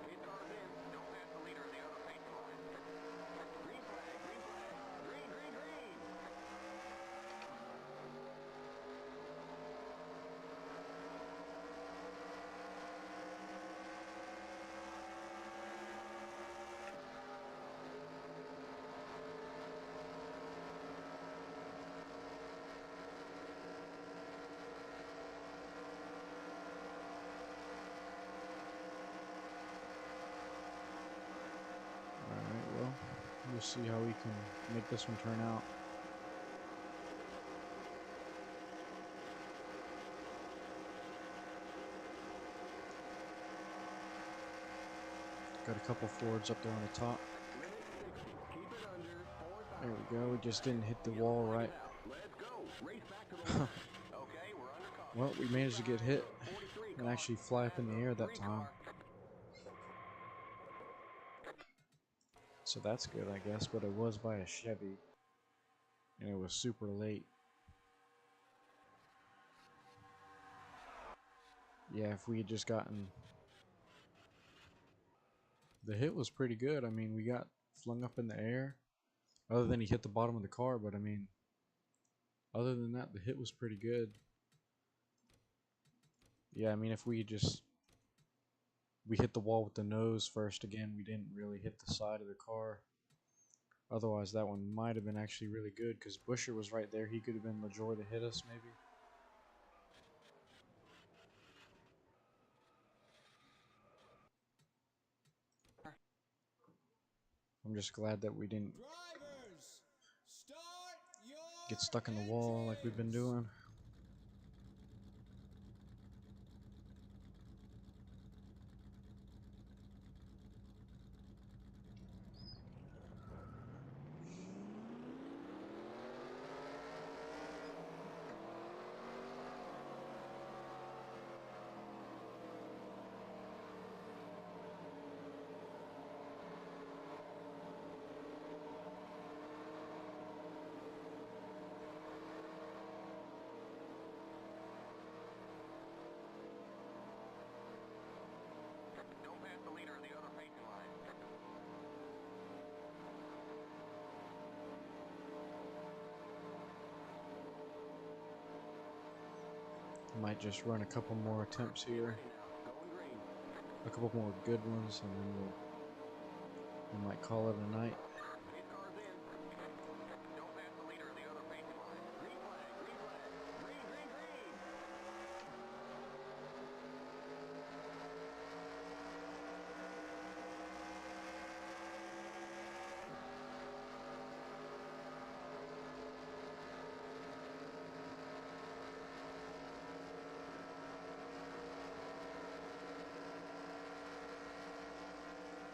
Pit car's in. Don't pass the leader of the other racing line. Green flag, green flag. Green, green, green. Alright, well, we'll see how we can make this one turn out. Got a couple Fords up there on the top. Minute 60. Keep it under 4 There we go, we just didn't hit the wall right. Let's go. Race back to the line. Okay, we're under caution. Well, we managed to get hit and actually fly up in the air that time. So that's good, I guess, but it was by a Chevy, and it was super late. Yeah, if we had just gotten... The hit was pretty good. I mean, we got flung up in the air, other than he hit the bottom of the car, but I mean, other than that, the hit was pretty good. Yeah, I mean, if we just... We hit the wall with the nose first again, we didn't really hit the side of the car. Otherwise, that one might have been actually really good, because Busher was right there. He could have been LaJoy to hit us, maybe. I'm just glad that we didn't Drivers, start your get stuck in the wall like we've been doing. Don't pass the leader of the other racing line. Might just run a couple more attempts Get here, ready now. Going green. a couple more good ones, and then we might call it a night. Pit car's in. Don't pass the leader of the other racing line. Green flag, green flag. Green, green, green.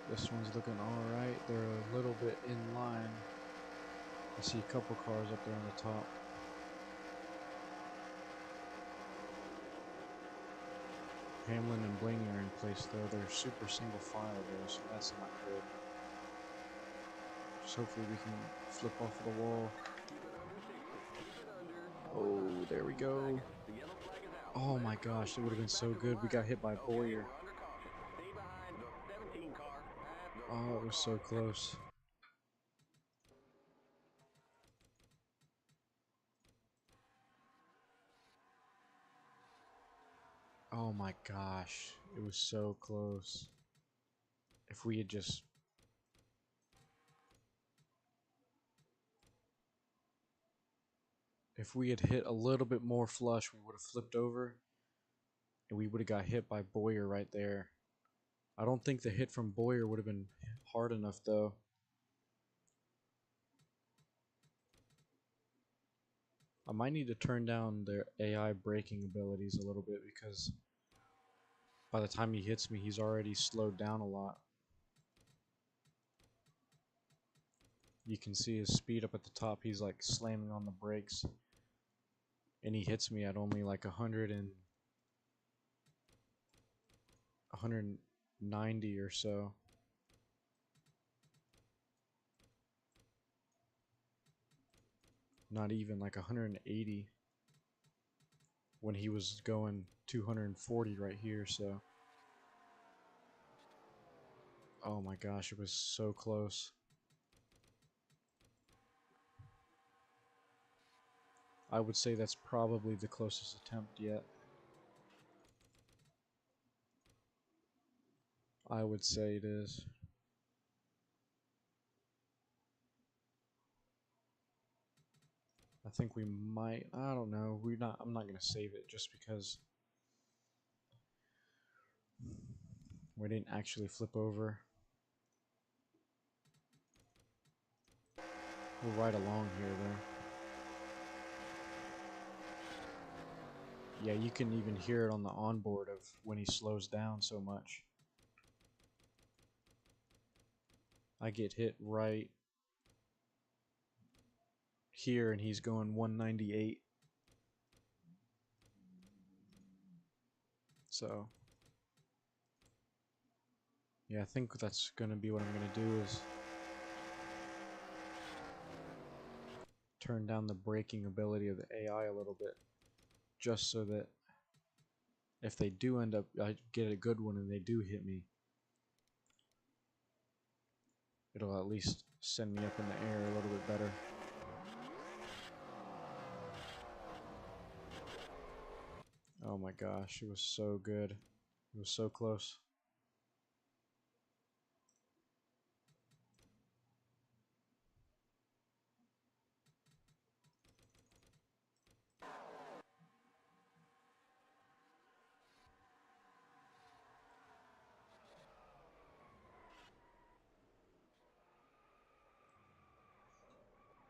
This one's looking alright. They're a little bit in line. I see a couple cars up there on the top. Hamlin and Blaney are in place though. They're super single file there, so that's not good. Just hopefully we can flip off the wall. Keep it under 60. Keep it under. Oh, there we go. The yellow flag is out. Oh Let my it go. gosh, it would have been so Back to the good. We got line. hit by Okay, Boyer. we're under caution. Stay behind the 17 car. Pass the Oh, 4 it was car. so close. Oh my gosh, it was so close. If we had just... If we had hit a little bit more flush, we would have flipped over, and we would have got hit by Boyer right there. I don't think the hit from Boyer would have been hard enough, though. I might need to turn down their AI braking abilities a little bit, because by the time he hits me, he's already slowed down a lot. You can see his speed up at the top. He's like slamming on the brakes, and he hits me at only like 190 or so. Not even, like 180 when he was going 240 right here. So oh my gosh, it was so close. I would say that's probably the closest attempt yet. I would say it is. I think we might, I don't know, I'm not gonna save it just because we didn't actually flip over. We're right along here though. Yeah, you can even hear it on the onboard of when he slows down so much. I get hit right here and he's going 198. So yeah, I think that's gonna be what I'm gonna do is turn down the braking ability of the AI a little bit, just so that if they do end up, I get a good one and they do hit me, it'll at least send me up in the air a little bit better. Oh my gosh, it was so good. It was so close.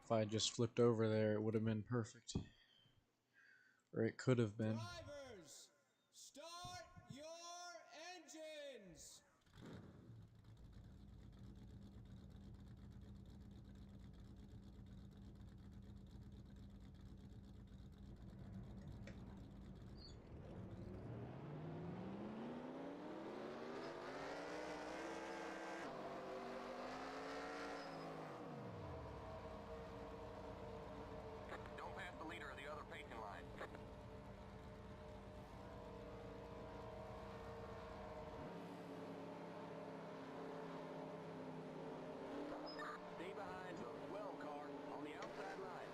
If I had just flipped over there, it would have been perfect. Or it could have been. Drivers, start your engines. Don't pass the leader of the other pacing line. Stay behind the 12 car on the outside line.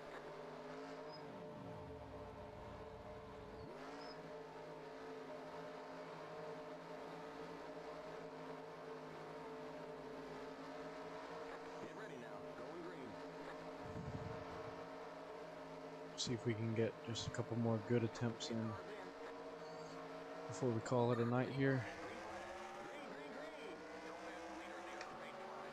Get ready now. Going green. See if we can get just a couple more good attempts in Cars in. before we call it a night here. Green flag. Green, green, green. Don't pass the leader of the other pacing line.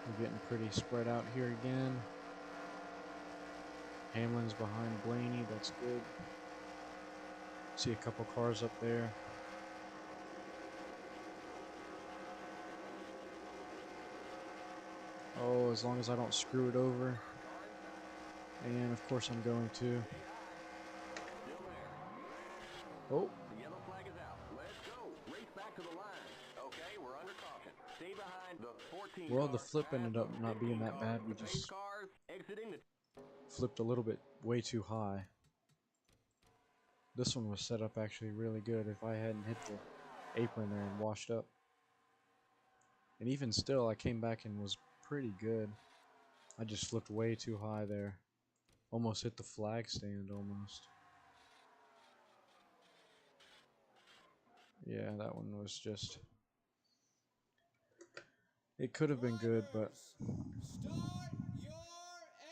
We're getting pretty spread out here again. Hamlin's behind Blaney, that's good. See a couple cars up there. Oh, as long as I don't screw it over. And of course I'm going to. Stay high. Still there. Oh, The yellow flag is out. Let's go. Race back to the line. Okay, we're under caution. Stay behind the 14 well, car. the flip ended up not being 15 that car. bad. We The pace just cars exiting the... flipped a little bit way too high. This one was set up actually really good if I hadn't hit the apron there and washed up. And even still, I came back and was pretty good. I just flipped way too high there. Almost hit the flag stand, almost. Yeah, that one was just... It could have been good, but Drivers, start your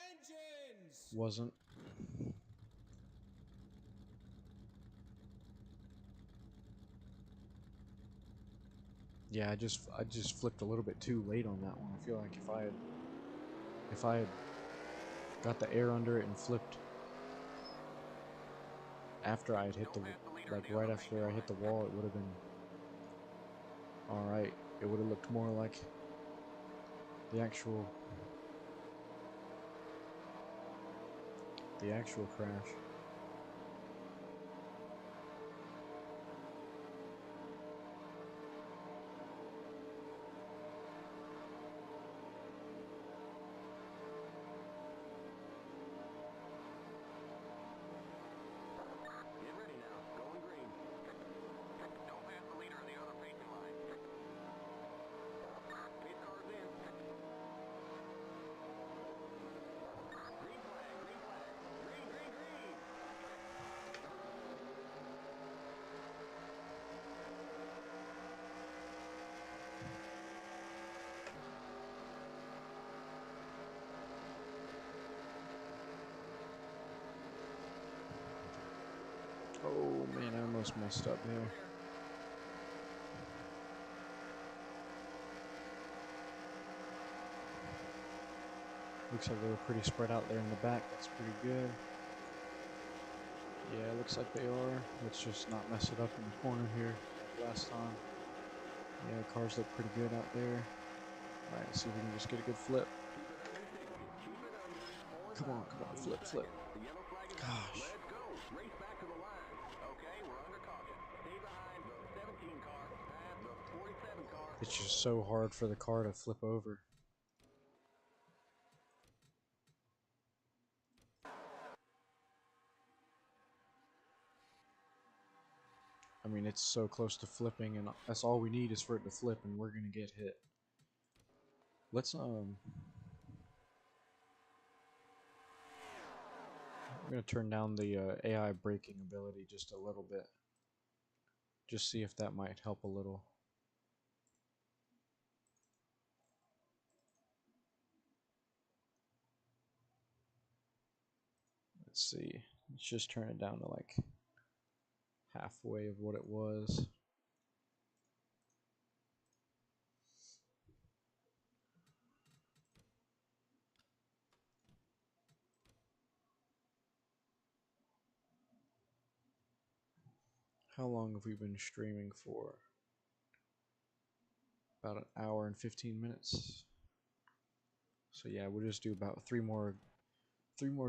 engines. wasn't. Yeah, I just flipped a little bit too late on that one. I feel like if I had got the air under it and flipped after I had hit the, Don't pass the leader of like the right other after pacing I line. hit the wall, it would have been alright. It would have looked more like the actual crash. Get ready now. Going green. Don't pass the leader of the other pacing line. Pit cars in. Green flag. Green flag. Green, green, green. Oh man, I almost messed up there. Clear. Looks like they were pretty spread out there in the back. That's pretty good. Yeah, it looks like they are. Let's just not mess it up in the corner here like last time. Yeah, cars look pretty good out there. Alright, let's see if we can just get a good flip. Come on, flip, flip. The yellow flag is out. Gosh. Let's go. Race back to the line. Okay, we're under caution. Stay behind the 17 car, past the 47 car. It's just so hard for the car to flip over. I mean, it's so close to flipping, and that's all we need is for it to flip, and we're gonna get hit. Let's I'm gonna turn down the AI braking ability just a little bit. Just see if that might help a little. Let's see. Let's just turn it down to like halfway of what it was. How long have we been streaming for? About an hour and 15 minutes. So yeah, we'll just do about three more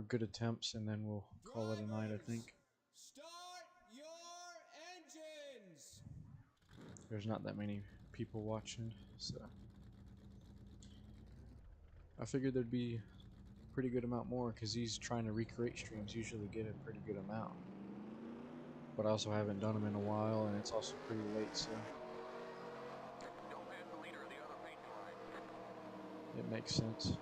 good attempts, and then we'll call it a night, I think. Start your engines. There's not that many people watching, so I figured there'd be a pretty good amount more, because these trying to recreate streams usually get a pretty good amount. But I also haven't done them in a while, and it's also pretty late, so Don't pass the leader of the other paint line. it makes sense.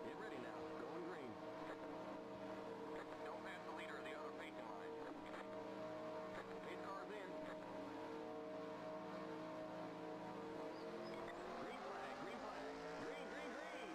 Get ready now. Going green. Don't pass the leader of the other paint line. Pace car's in. Green flag, green flag. Green, green, green.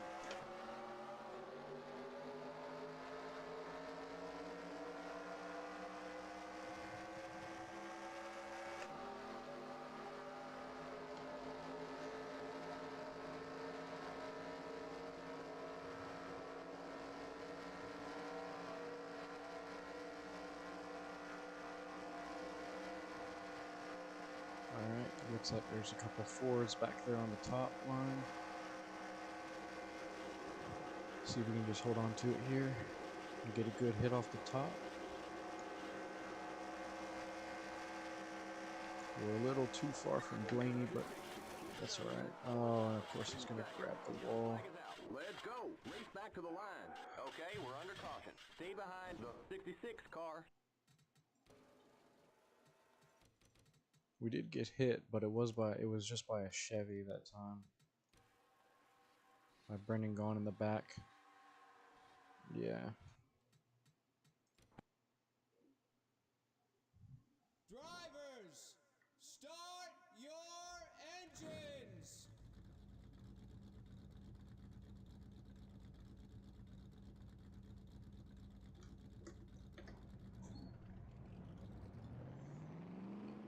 Alright, looks like there's a couple Fords back there on the top line. See if we can just hold on to it here and get a good hit off the top. We're a little too far from Blaney, but that's alright. Oh, and of course he's going to grab the wall. Flag is out. Let's go. Race back to the line. Okay, we're under caution. Stay behind the 66 car. We did get hit, but it was just by a Chevy that time. By Brendan gone in the back. Yeah. Drivers, start your engines.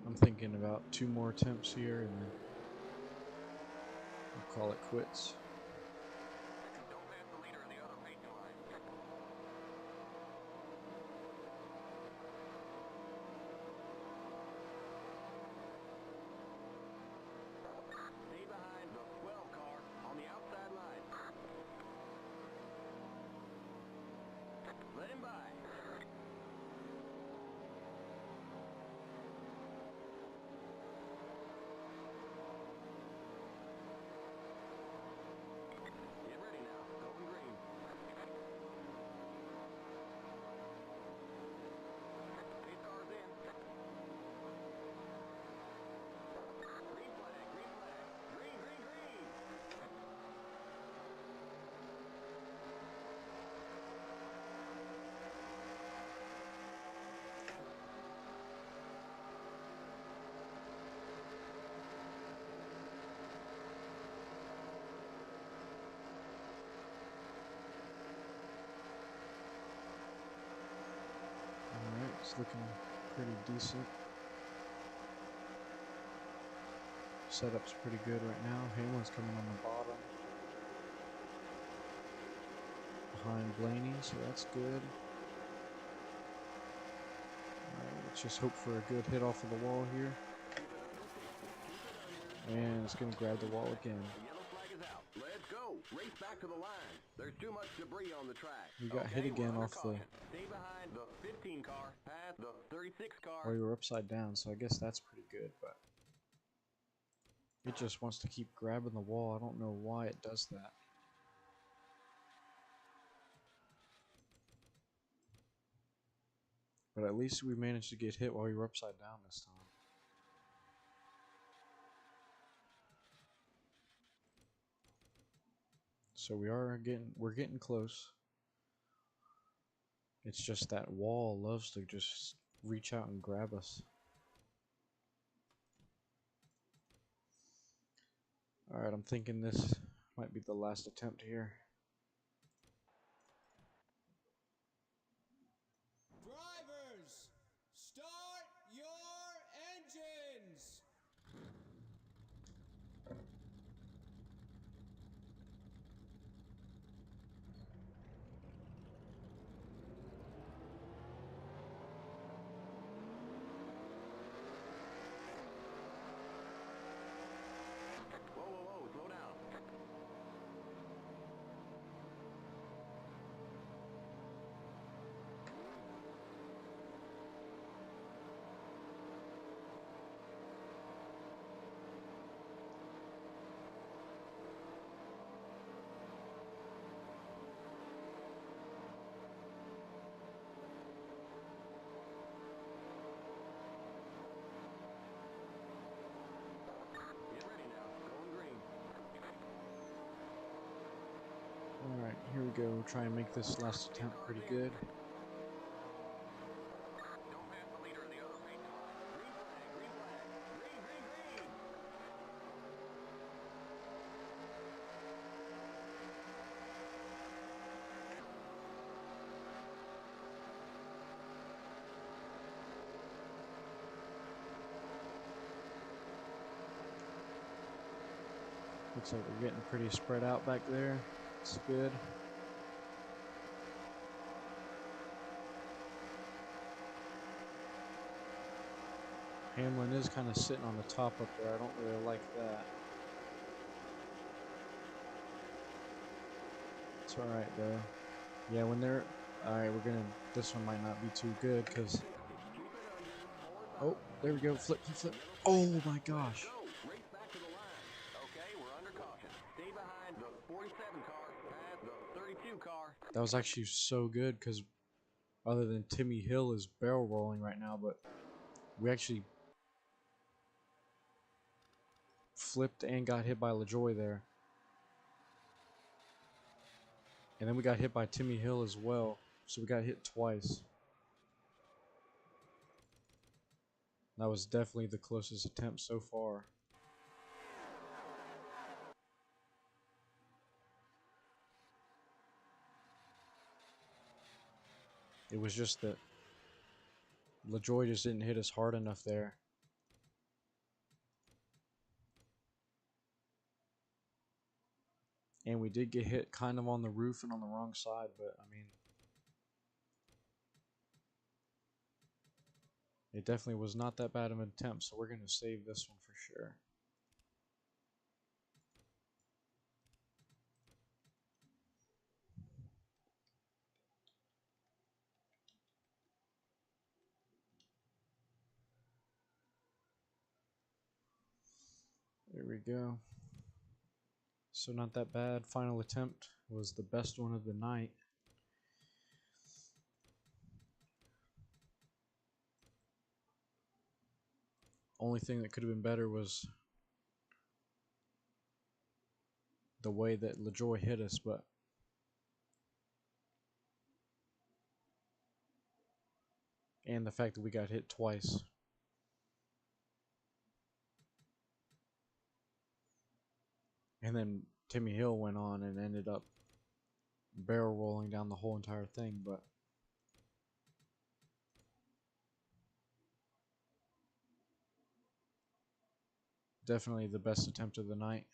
I'm thinking about 2 more attempts here, and then I'll call it quits. Don't pass the leader of the other paint line. Stay behind the 12 car on the outside line. Let him by. It's looking pretty decent. Setup's pretty good right now. Hamlin's coming on the bottom behind Blaney, so that's good. Alright, let's just hope for a good hit off of the wall here. And it's going to grab the wall again. The yellow flag is out. Let's go. Race back to the line. There's too much debris on the track. We got hit again we're off the... Stay behind the 15 car, past the 36 car. Well, we were upside down, so I guess that's pretty good, but... It just wants to keep grabbing the wall. I don't know why it does that. But at least we managed to get hit while we were upside down this time. So we're getting close. It's just that wall loves to just reach out and grab us. Alright, I'm thinking this might be the last attempt here. Drivers, start your engines. Whoa, slow down. Get ready now. Going green. Alright, here we go. Try and make this last attempt pretty good. Don't pass the leader of the other paint car. Green flag, green flag. Green, green, green. Looks like we're getting pretty spread out back there. It's good. Hamlin is kind of sitting on the top up there. I don't really like that. It's alright though. Yeah, when they're... Alright, we're gonna... This one might not be too good because... Oh, there we go. Flip, flip, flip. Oh my gosh. Race back to the line. Okay, we're under caution. Stay behind the 47 car, past the 32 car. That was actually so good because other than Timmy Hill is barrel rolling right now, but we actually flipped and got hit by LaJoy there. And then we got hit by Timmy Hill as well, so we got hit twice. That was definitely the closest attempt so far. It was just that LaJoy just didn't hit us hard enough there. And we did get hit kind of on the roof and on the wrong side, but I mean, it definitely was not that bad of an attempt, so we're going to save this one for sure. There we go. So not that bad. Final attempt was the best one of the night. Only thing that could have been better was the way that LaJoy hit us, but and the fact that we got hit twice. And then Timmy Hill went on and ended up barrel rolling down the whole entire thing, but definitely the best attempt of the night.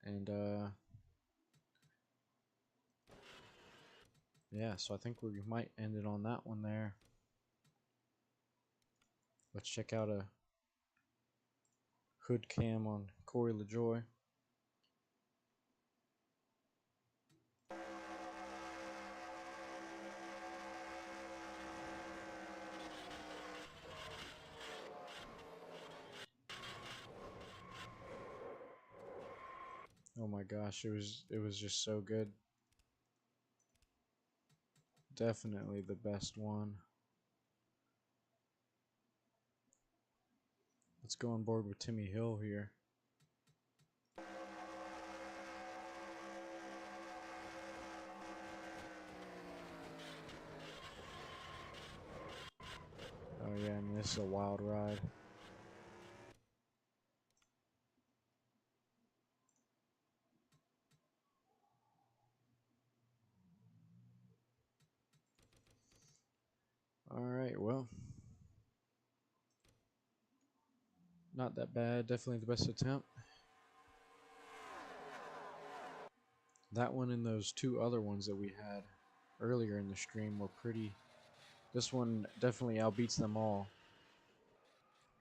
And yeah, so I think we might end it on that one there. Let's check out a hood cam on Corey LaJoy. Oh my gosh, it was just so good. Definitely the best one. Let's go on board with Timmy Hill here. Oh yeah, and this is a wild ride. Alright, well. Not that bad, definitely the best attempt. That one and those two other ones that we had earlier in the stream were pretty. This one definitely outbeats them all.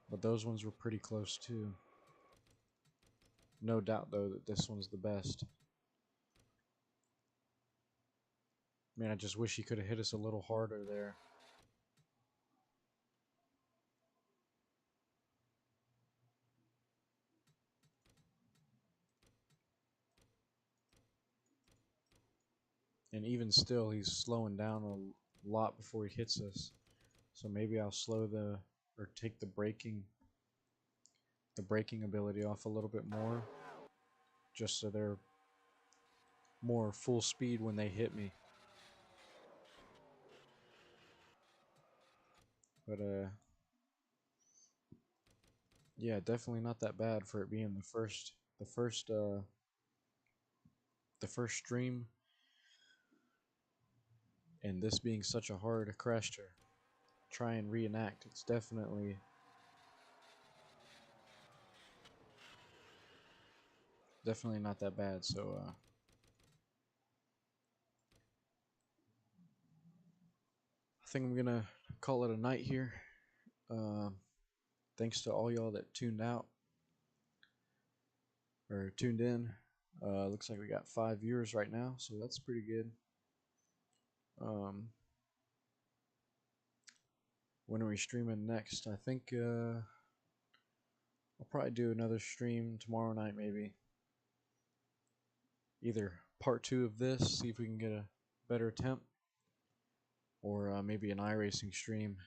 But those ones were pretty close too. No doubt though that this one's the best. Man, I just wish he could have hit us a little harder there. And even still, he's slowing down a lot before he hits us. So maybe I'll or take the braking ability off a little bit more, just so they're more full speed when they hit me. But yeah, definitely not that bad for it being the first stream, and this being such a hard crash to try and reenact. It's definitely not that bad. So I think I'm gonna call it a night here. Thanks to all y'all that tuned in. Looks like we got 5 viewers right now, so that's pretty good. When are we streaming next? I think I'll probably do another stream tomorrow night, maybe. Either part 2 of this, see if we can get a better attempt, or maybe an iRacing stream.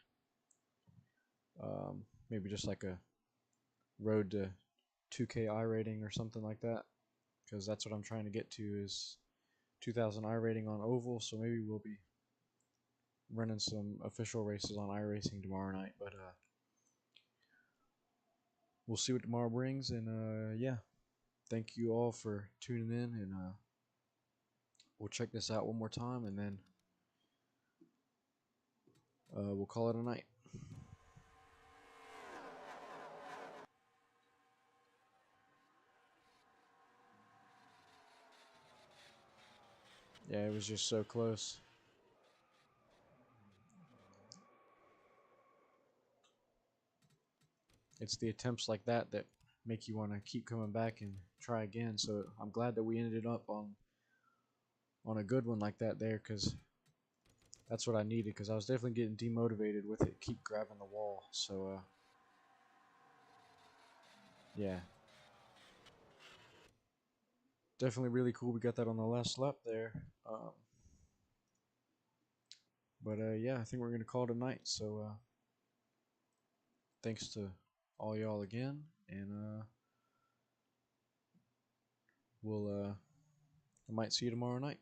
Maybe just like a road to 2K iRating or something like that, because that's what I'm trying to get to, is 2000 iRating on Oval. So maybe we'll be running some official races on iRacing tomorrow night, but we'll see what tomorrow brings. And yeah, thank you all for tuning in, and we'll check this out one more time, and then we'll call it a night. Yeah, it was just so close. It's the attempts like that that make you want to keep coming back and try again. So I'm glad that we ended up on a good one like that there, because that's what I needed, because I was definitely getting demotivated with it, keep grabbing the wall. So yeah, definitely really cool we got that on the last lap there. But yeah, I think we're gonna call it a night. So thanks to all y'all again, and we'll I might see you tomorrow night.